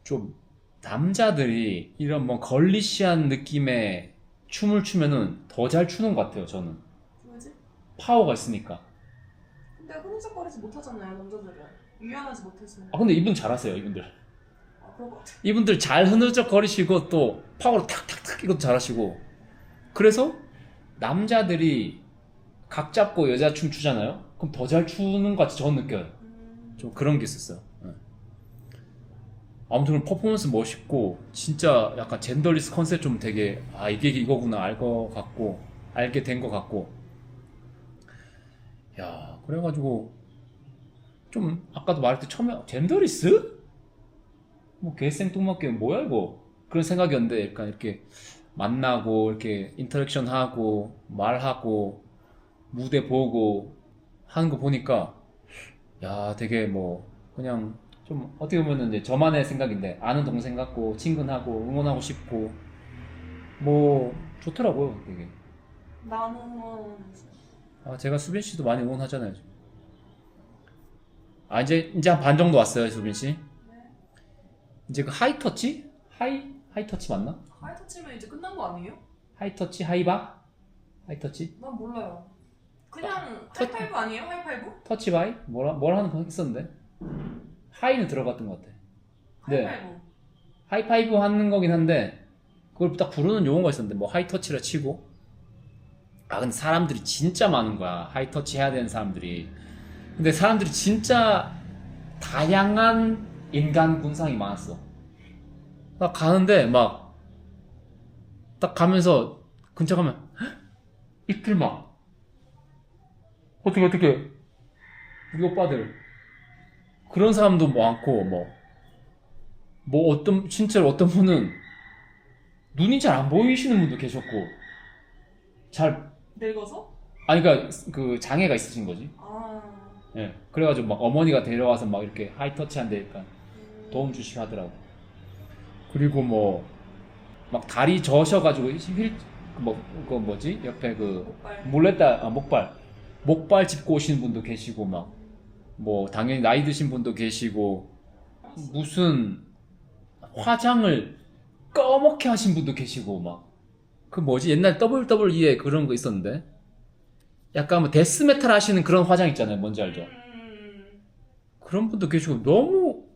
좀 남자들이 이런 걸리시한 느낌의 춤을 추면은 더 잘 추는 것 같아요, 저는.
왜지?
파워가 있으니까.
근데 흐느적거리지 못하잖아요, 남자들은. 유연하지 못해서.
근데 이분 잘하세요, 이분들.
그런 것 같아.
이분들 잘 흐느적거리시고 또 파워로 탁탁탁 이것도 잘하시고. 그래서 남자들이 각 잡고 여자 춤 추잖아요? 그럼 더 잘 추는 것 같이 저는 느껴요. 좀 그런 게 있었어요. 네. 아무튼 퍼포먼스 멋있고 진짜 약간 젠더리스 컨셉 좀 되게 이게 이거구나 알게 된 것 같고 야 그래가지고 좀 아까도 말했듯이 처음에 젠더리스? 개생뚱맞게 뭐야 이거 그런 생각이었는데 약간 이렇게 만나고 이렇게 인터랙션하고 말하고 무대 보고 하는 거 보니까 야 되게 그냥 좀 어떻게 보면 이제 저만의 생각인데 아는 동생 같고 친근하고 응원하고 싶고 좋더라고요 되게.
나는
제가 수빈 씨도 많이 응원하잖아요. 이제 한 반 정도 왔어요 수빈 씨. 이제 그 하이터치? 하이터치 맞나?
하이터치면 이제 끝난 거 아니에요?
하이터치 하이바? 하이터치?
난 몰라요. 그냥
터-
하이파이브 아니에요? 하이파이브?
터치바이? 뭐라 하는 거 있었는데? 하이는 들어갔던 것 같아. 네.
하이파이브.
하이파이브 하는 거긴 한데 그걸 딱 부르는 용어가 있었는데 하이터치라 치고 근데 사람들이 진짜 많은 거야. 하이터치 해야 되는 사람들이. 근데 사람들이 진짜 다양한 인간 군상이 많았어. 딱 가는데 딱 가면서 근처 가면 이틀 어떻게 우리 오빠들 그런 사람도 많고, 진짜로 어떤 분은 눈이 잘 안 보이시는 분도 계셨고,
늙어서?
아니, 그니까, 그, 장애가 있으신 거지.
아.
예. 그래가지고 막 어머니가 데려와서 막 이렇게 하이터치한데 약간 도움 주시고 하더라고. 그리고 막 다리 저셔가지고 그거 뭐지? 옆에
목발.
목발 짚고 오시는 분도 계시고 당연히 나이 드신 분도 계시고 무슨 화장을 꺼멓게 하신 분도 계시고 그 뭐지? 옛날 WWE에 그런 거 있었는데 약간 데스메탈 하시는 그런 화장 있잖아요. 뭔지 알죠? 그런 분도 계시고 너무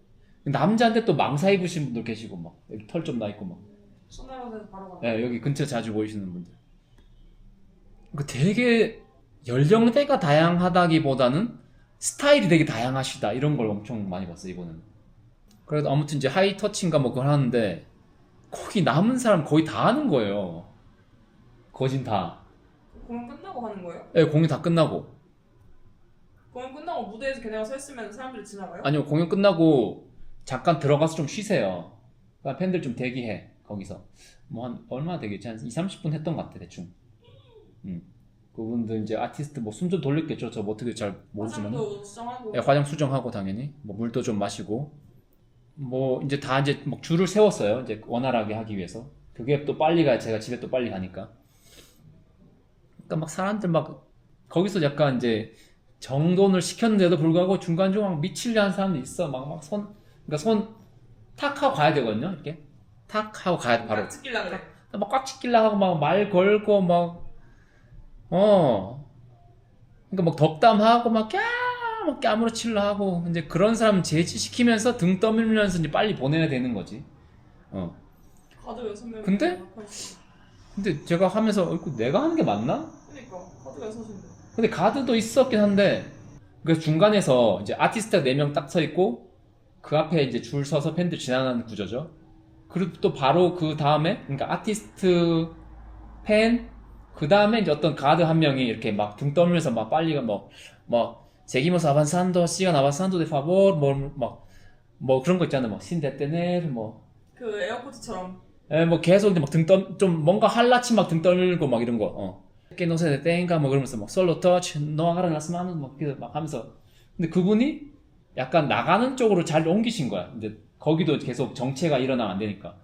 남자인데 또 망사 입으신 분도 계시고 여기 털 좀 나 있고
손으로 바로 가.
네, 여기 근처 자주 보이시는 분들. 그 되게 연령대가 다양하다기보다는 스타일이 되게 다양하시다 이런 걸 엄청 많이 봤어요 이번에는. 그래도 아무튼 이제 하이터치인가 그걸 하는데 거기 남은 사람 거의 다 하는 거예요. 거진 다.
공연 끝나고 하는 거예요?
네, 공연 다 끝나고.
공연 끝나고 무대에서 걔네가 서 있으면 사람들이 지나가요?
아니요, 공연 끝나고 잠깐 들어가서 좀 쉬세요. 그러니까 팬들 좀 대기해 거기서. 한 얼마나 되겠지? 한 2-30분 했던 것 같아 대충. 그분들 이제 아티스트 숨 좀 돌렸겠죠. 저 어떻게 잘 모르지만.
화장도 수정하고.
네, 화장 수정하고 당연히 물도 좀 마시고 이제 다 이제 줄을 세웠어요. 이제 원활하게 하기 위해서. 그게 또 빨리 가야 제가 집에 또 빨리 가니까. 그러니까 사람들 거기서 약간 이제 정돈을 시켰는데도 불구하고 중간중간 미치려 하는 사람도 있어. 그러니까 손 탁 하고 가야 되거든요. 이렇게 탁 하고 가야 돼 바로.
꽉 찍길라 그래.
꽉 찍길라 하고 말 걸고 그러니까 덕담하고 까무러치려 하고 이제 그런 사람 제지시키면서 등 떠밀면서 이제 빨리 보내야 되는 거지.
가도 6명.
근데 제가 하면서 내가 하는 게 맞나?
그러니까 가도 6인데.
근데 가드도 있었긴 한데 그 중간에서 이제 아티스트가 4명 딱 서 있고 그 앞에 이제 줄 서서 팬들 지나가는 구조죠. 그리고 또 바로 그 다음에 그러니까 아티스트 팬 그 다음에 이제 어떤 가드 한 명이 이렇게 등 떠밀면서 빨리 seguimos avanzando, sigan avanzando de favor 그런 거 있잖아. sin detener
그 에어포트처럼.
계속 이제 좀 뭔가 할라치 등 떨고 이런 거. que no se detenga 그러면서 solo touch, no agarren las manos 하면서. 근데 그분이 약간 나가는 쪽으로 잘 옮기신 거야. 근데 거기도 계속 정체가 일어나면 안 되니까.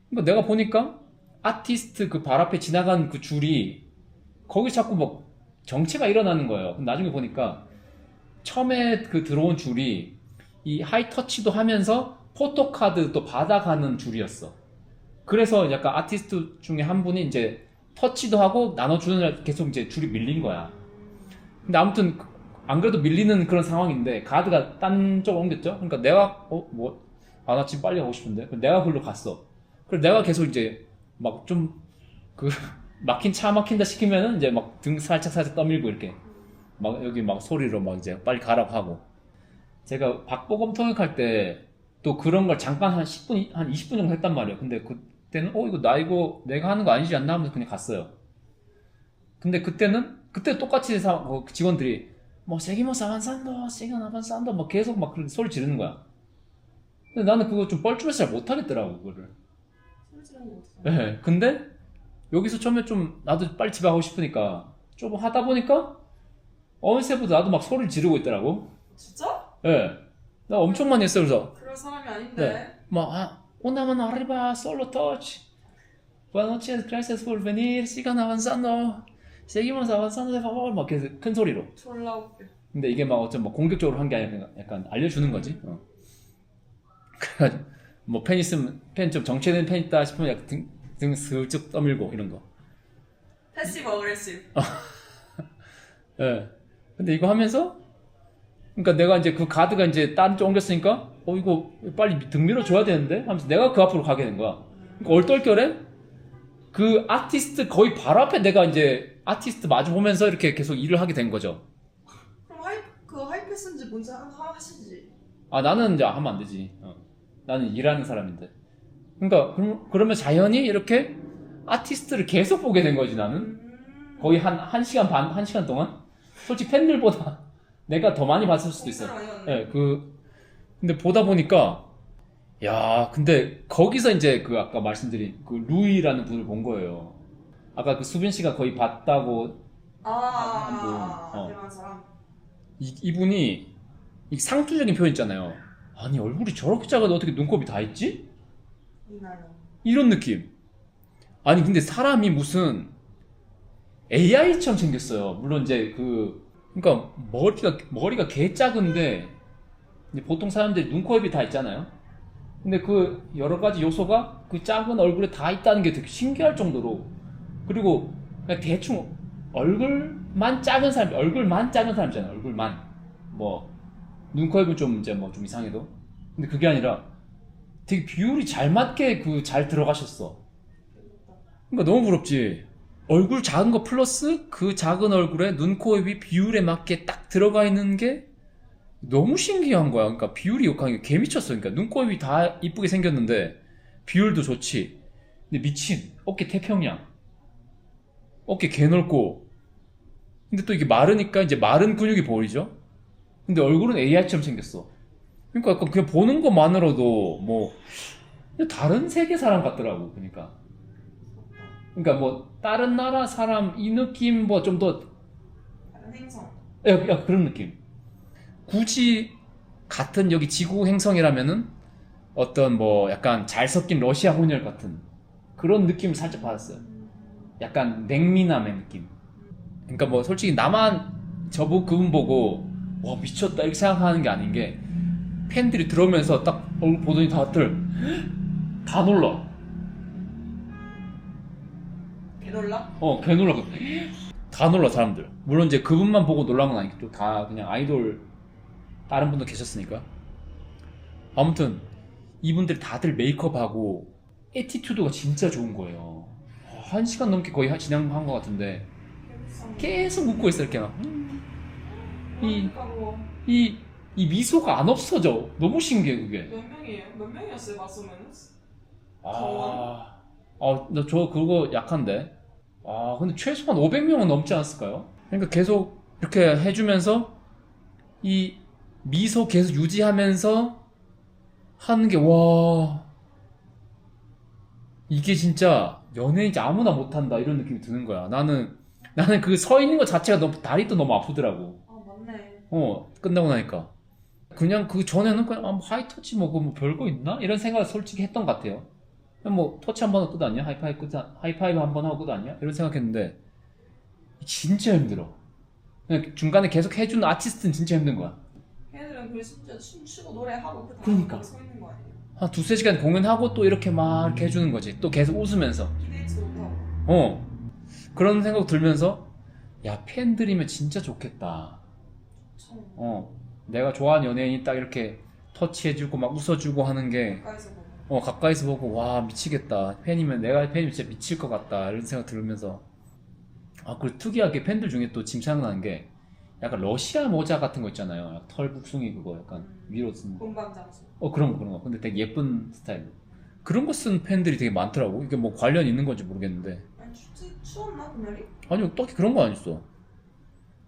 그러니까 내가 보니까 아티스트 그 발 앞에 지나간 그 줄이 거기 자꾸 정체가 일어나는 거예요. 나중에 보니까 처음에 그 들어온 줄이 이 하이터치도 하면서 포토카드 받아가는 줄이었어. 그래서 약간 아티스트 중에 한 분이 이제 터치도 하고 나눠주는 계속 이제 줄이 밀린 거야. 근데 아무튼 안 그래도 밀리는 그런 상황인데 가드가 딴 쪽으로 옮겼죠. 그러니까 내가 나 지금 빨리 가고 싶은데 내가 글로 갔어. 그래서 내가 계속 이제 막힌 차 막힌다 시키면은 이제 등 살짝 떠밀고 이렇게 여기 소리로 이제 빨리 가라고 하고. 제가 박보검 통역할 때 또 그런 걸 잠깐 한 10분, 한 20분 정도 했단 말이에요. 근데 그때는 이거 내가 하는 거 아니지 않나 하면서 그냥 갔어요. 근데 그때 똑같이 직원들이 seguimos avanzando, sigan avanzando 계속 그렇게 소리 지르는 거야. 근데 나는 그거 좀 뻘쭘해서 잘 못하겠더라고 그거를.
소리 지르는 거 어떡해.
네, 근데 여기서 처음에 나도 빨리 집에 가고 싶으니까 좀 하다 보니까 어느새부터 나도 소리를 지르고 있더라고.
진짜?
네. 나 엄청 많이 했어요. 그래서
그럴 사람이 아닌데.
una mano arriba, solo touch. Buenas noches, gracias por venir. Sigan avanzando. Seguimos avanzando de favor. 계속 큰 소리로.
졸라 웃겨.
근데 이게 어쩜 공격적으로 한 게 아니라 약간 알려주는 거지. 그래가지고 팬 있으면 좀 정체된 팬 있다 싶으면 약간 등 슬쩍 떠밀고 이런 거.
패시브 어그레시브.
예. 근데 이거 하면서 그러니까 내가 이제 그 가드가 이제 다른 쪽 옮겼으니까 이거 빨리 등 밀어줘야 되는데 하면서 내가 그 앞으로 가게 된 거야. 그러니까 얼떨결에 그 아티스트 거의 바로 앞에 내가 이제 아티스트 마주 보면서 이렇게 계속 일을 하게 된 거죠.
그럼 하이패스인지 뭔지 하시지.
나는 이제 하면 안 되지. 나는 일하는 사람인데. 그러니까 그러면 자연히 이렇게 아티스트를 계속 보게 된 거지 나는. 거의 한 1시간 반, 1시간 동안. 솔직히 팬들보다 내가 더 많이 봤을 수도 있어요. 네, 근데 보다 보니까 야, 근데 거기서 이제 그 아까 말씀드린 그 루이라는 분을 본 거예요. 아까 그 수빈 씨가 거의 봤다고 한 분.
대만 사람.
이분이 이 상투적인 표현 있잖아요. 아니 얼굴이 저렇게 작아도 어떻게 눈곱이 다 있지?
이나요.
이런 느낌. 아니 근데 사람이 무슨 AI처럼 생겼어요. 물론 이제 그러니까 머리가 개 작은데 이제 보통 사람들이 눈, 코, 입이 다 있잖아요. 근데 그 여러 가지 요소가 그 작은 얼굴에 다 있다는 게 되게 신기할 정도로, 그리고 그냥 대충 얼굴만 작은 사람 있잖아요. 얼굴만 뭐 눈, 코, 입은 좀 이제 뭐 좀 이상해도, 근데 그게 아니라 되게 비율이 잘 맞게 잘 들어가셨어. 그러니까 너무 부럽지. 얼굴 작은 거 플러스 그 작은 얼굴에 눈, 코, 입이 비율에 맞게 딱 들어가 있는 게 너무 신기한 거야. 그러니까 비율이 욕하는 게 개 미쳤어. 그러니까 눈, 코, 입이 다 이쁘게 생겼는데 비율도 좋지. 근데 미친 어깨 태평양, 어깨 개 넓고, 근데 또 이게 마르니까 이제 마른 근육이 보이죠. 근데 얼굴은 AI처럼 생겼어. 그러니까 약간 그냥 보는 것만으로도 뭐 다른 세계 사람 같더라고. 그러니까 뭐 다른 나라 사람 이 느낌, 뭐 좀 더
다른 행성.
야, 그런 느낌. 굳이 같은 여기 지구 행성이라면은 어떤 뭐 약간 잘 섞인 러시아 혼혈 같은 그런 느낌을 살짝 받았어요. 약간 냉미남의 느낌. 그러니까 뭐 솔직히 나만 그분 보고 와 미쳤다 이렇게 생각하는 게 아닌 게, 팬들이 들어오면서 딱 얼굴 보더니 다들 다 놀라.
개놀라?
개 놀라. 다 놀라 사람들. 물론 이제 그분만 보고 놀란 건 아니고 다 그냥 아이돌 다른 분도 계셨으니까. 아무튼 이분들 다들 메이크업하고 에티튜드가 진짜 좋은 거예요. 1시간 넘게 거의 진행한 것 같은데 계속 웃고 있어 이렇게 막. 이 미소가 안 없어져. 너무 신기해 그게.
몇 명이에요? 몇 명이었어요, 맞으면은?
나 저 그거 약한데. 근데 최소한 500명은 넘지 않았을까요? 그러니까 계속 이렇게 해주면서 이 미소 계속 유지하면서 하는 게, 와, 이게 진짜 연예인이 아무나 못한다 이런 느낌이 드는 거야. 나는 그 서 있는 것 자체가 다리도 너무 아프더라고.
맞네.
끝나고 나니까. 그냥 그 전에는 그냥 뭐 하이터치 뭐 별거 있나? 이런 생각을 솔직히 했던 것 같아요. 그냥 뭐 터치 한 번 하고 끝 아니야? 하이파이브 한 번 하고 끝 아니야? 이런 생각했는데 진짜 힘들어. 그냥 중간에 계속 해주는 아티스트는 진짜 힘든 거야.
걔네들은 그 심지어 춤추고 노래하고 그
그러니까.
서 있는 거 아니에요?
한 두세 시간 공연하고 또 이렇게 막 이렇게 해주는 거지. 또 계속 웃으면서.
기대치도 못하고.
그런 생각 들면서 야, 팬들이면 진짜 좋겠다. 내가 좋아하는 연예인이 딱 이렇게 터치해주고 막 웃어주고 하는 게
가까이서 보고.
가까이서 보고 와 미치겠다. 내가 팬이면 진짜 미칠 것 같다 이런 생각 들으면서, 그리고 특이하게 팬들 중에 또 지금 생각나는 게 약간 러시아 모자 같은 거 있잖아요. 털 북숭이 그거 약간 위로 쓰는
본방장수.
그런 거 근데 되게 예쁜 스타일, 그런 거 쓴 팬들이 되게 많더라고. 이게 뭐 관련 있는 건지 모르겠는데.
아니 추웠나 그날이?
아니요, 딱히 그런 거 아니었어.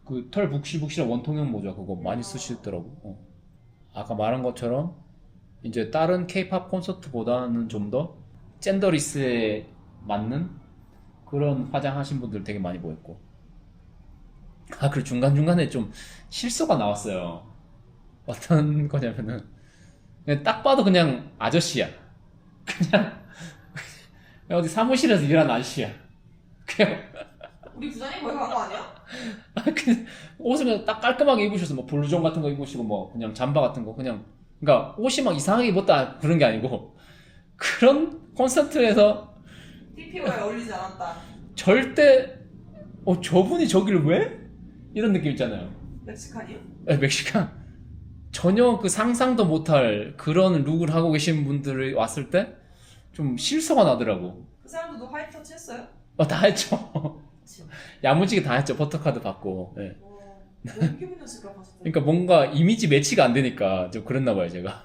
그 털 북실북실한 원통형 모자 그거 많이 쓰시더라고. 아까 말한 것처럼 이제 다른 케이팝 콘서트보다는 좀 더 젠더리스에 맞는 그런 화장하신 분들 되게 많이 보였고. 그리고 중간중간에 좀 실수가 나왔어요. 어떤 거냐면은 그냥 딱 봐도 그냥 아저씨야. 그냥 어디 사무실에서 일하는 아저씨야. 그냥
우리 부장님 거기 간 거 아니야?
그냥 옷을 그냥 딱 깔끔하게 입으셔서 뭐 블루존 같은 거 입으시고 뭐 그냥 잠바 같은 거 그냥, 그러니까 옷이 막 이상하게 입었다 그런 게 아니고, 그런 콘서트에서
TPO에 어울리지 않았다.
절대 저분이 저기를 왜? 이런 느낌 있잖아요.
멕시칸이요?
멕시칸. 전혀 그 상상도 못할 그런 룩을 하고 계신 분들이 왔을 때 좀 실수가 나더라고.
그 사람들도 화이트터치 했어요?
다 했죠. 야무지게 다 했죠. 포토카드 받고. 네.
너무 기분 탓일까 봤을 때.
그러니까 뭔가 이미지 매치가 안 되니까 좀 그랬나 봐요, 제가.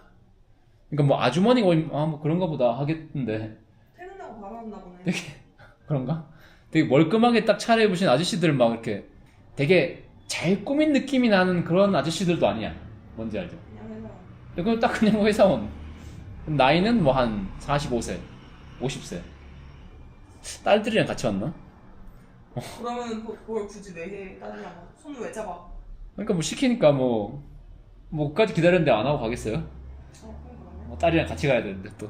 그러니까 뭐 아주머니가 뭐 그런가 보다 하겠는데.
퇴근하고 바로 왔나 보네.
그런가? 되게 멀끔하게 딱 차려입으신 아저씨들 막 이렇게 되게 잘 꾸민 느낌이 나는 그런 아저씨들도 아니야. 뭔지 알죠?
그냥 해서.
이건 딱 그냥 회사원. 나이는 뭐 한 45세, 50세. 딸들이랑 같이 왔나?
그러면 뭘 굳이 왜 해? 딸이랑 손을 왜 잡아?
그러니까 뭐 시키니까 뭐까지 기다렸는데 안 하고 가겠어요?
그러네.
뭐 딸이랑 같이 가야 되는데 또.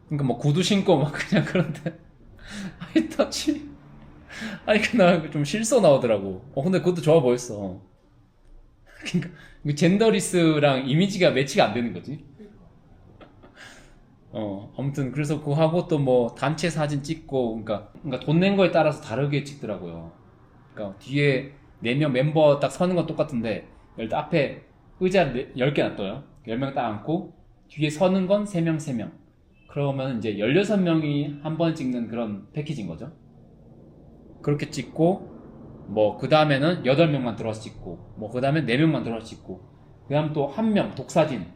그러니까 뭐 구두 신고 막 그냥 그런데 하이터치. 아니 그나 좀 실소 나오더라고. 근데 그것도 좋아 보였어. 그러니까 젠더리스랑 이미지가 매치가 안 되는 거지. 아무튼 그래서 그거 하고 또 뭐 단체 사진 찍고 그러니까 돈 낸 거에 따라서 다르게 찍더라고요. 그러니까 뒤에 4명 멤버 딱 서는 건 똑같은데 일단 앞에 의자 10개 놔둬요. 10명 딱 앉고 뒤에 서는 건 3명 3명. 그러면 이제 16명이 한 번 찍는 그런 패키지인 거죠. 그렇게 찍고 뭐 그 다음에는 8명만 들어와서 찍고 뭐 그 다음에 4명만 들어와서 찍고 그 다음 또 1명 독사진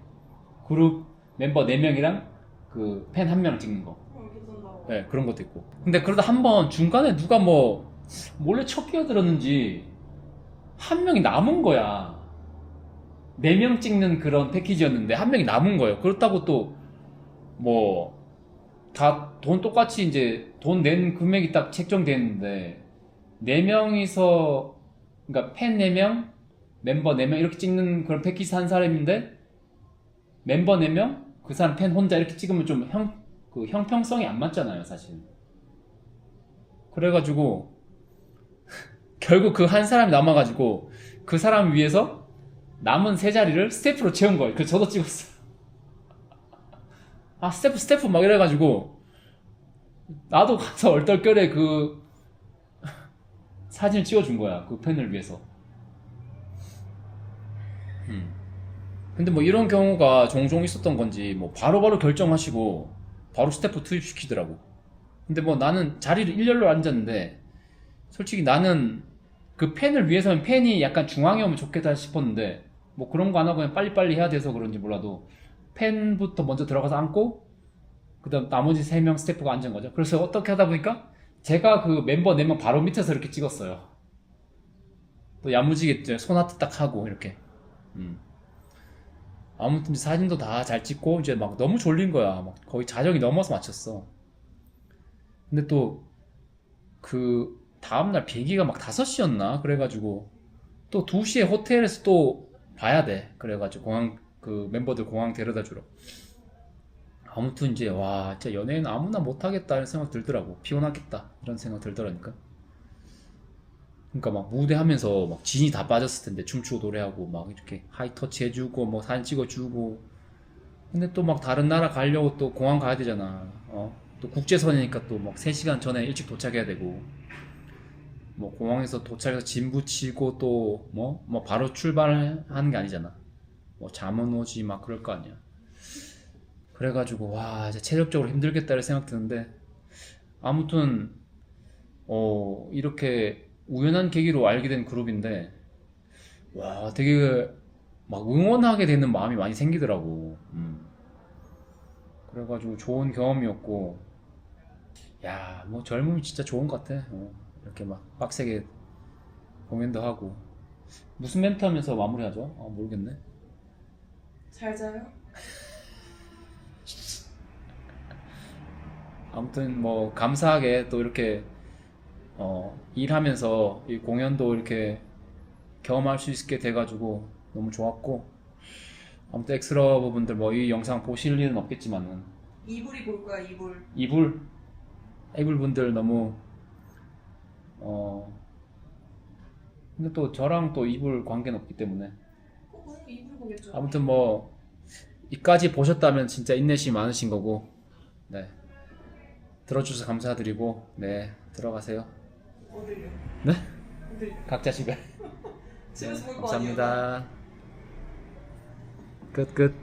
그룹 멤버 4명이랑 그 팬 1명 찍는 거.
괜찮다.
네, 그런 것도 있고. 근데 그러다 한 번 중간에 누가 뭐 몰래 쳐 끼어들었는지 한 명이 남은 거야. 4명 찍는 그런 패키지였는데 한 명이 남은 거예요. 그렇다고 또 뭐 다 돈 똑같이 이제 돈 낸 금액이 딱 책정돼 있는데 4명이서 그러니까 팬 4명, 멤버 4명 이렇게 찍는 그런 패키지 한 사람인데 멤버 4명, 그 사람 팬 혼자 이렇게 찍으면 좀 그 형평성이 안 맞잖아요, 사실. 그래가지고 결국 그 한 사람이 남아가지고 그 사람 위해서 남은 3자리를 스태프로 채운 거예요. 그래서 저도 찍었어요. 아 스태프 막 이래가지고 나도 가서 얼떨결에 그 사진을 찍어준 거야. 그 팬을 위해서. 근데 뭐 이런 경우가 종종 있었던 건지 뭐 바로바로 결정하시고 바로 스태프 투입시키더라고. 근데 뭐 나는 자리를 일렬로 앉았는데 솔직히 나는 그 팬을 위해서는 팬이 약간 중앙에 오면 좋겠다 싶었는데 뭐 그런 거 안 하고 그냥 빨리빨리 해야 돼서 그런지 몰라도 팬부터 먼저 들어가서 앉고 그 다음 나머지 3명 스태프가 앉은 거죠. 그래서 어떻게 하다 보니까 제가 그 멤버 4명 바로 밑에서 이렇게 찍었어요. 또 야무지게 손 하트 딱 하고 이렇게. 아무튼 사진도 다 잘 찍고 이제 막 너무 졸린 거야. 막 거의 자정이 넘어서 마쳤어. 근데 또 그 다음날 비행기가 막 5시였나? 그래가지고 또 2시에 호텔에서 또 봐야 돼. 그래가지고 공항 그 멤버들 공항 데려다 주러. 아무튼 이제 와 진짜 연예인 아무나 못하겠다 이런 생각 들더라고. 피곤하겠다 이런 생각 들더라니까. 그러니까 막 무대 하면서 막 진이 다 빠졌을 텐데 춤추고 노래하고 막 이렇게 하이터치 해주고 뭐 사진 찍어주고. 근데 또 막 다른 나라 가려고 또 공항 가야 되잖아. 또 국제선이니까 또 막 3시간 전에 일찍 도착해야 되고. 뭐 공항에서 도착해서 짐 붙이고 또 뭐 바로 출발하는 게 아니잖아. 뭐 잠은 오지 막 그럴 거 아니야. 그래가지고 와 이제 체력적으로 힘들겠다 이런 생각 드는데 아무튼 이렇게 우연한 계기로 알게 된 그룹인데 와 되게 막 응원하게 되는 마음이 많이 생기더라고. 그래가지고 좋은 경험이었고 야 뭐 젊음이 진짜 좋은 것 같아. 이렇게 막 빡세게 공연도 하고 무슨 멘트 하면서 마무리하죠? 모르겠네.
잘 자요?
아무튼 뭐 감사하게 또 이렇게 일하면서 이 공연도 이렇게 경험할 수 있게 돼가지고 너무 좋았고 아무튼 엑스러브 분들 뭐 이 영상 보실 일은 없겠지만은
이불이 볼 거야 이불.
이불 분들 너무 근데 또 저랑 또 이불 관계는 없기 때문에
이불 보겠죠.
아무튼 뭐 이까지 보셨다면 진짜 인내심이 많으신 거고 네 들어주셔서 감사드리고 네 들어가세요.
어딜요?
네?
어딜?
각자 집에.
집에서
네,
볼 거 아니에요?
감사합니다. 끝.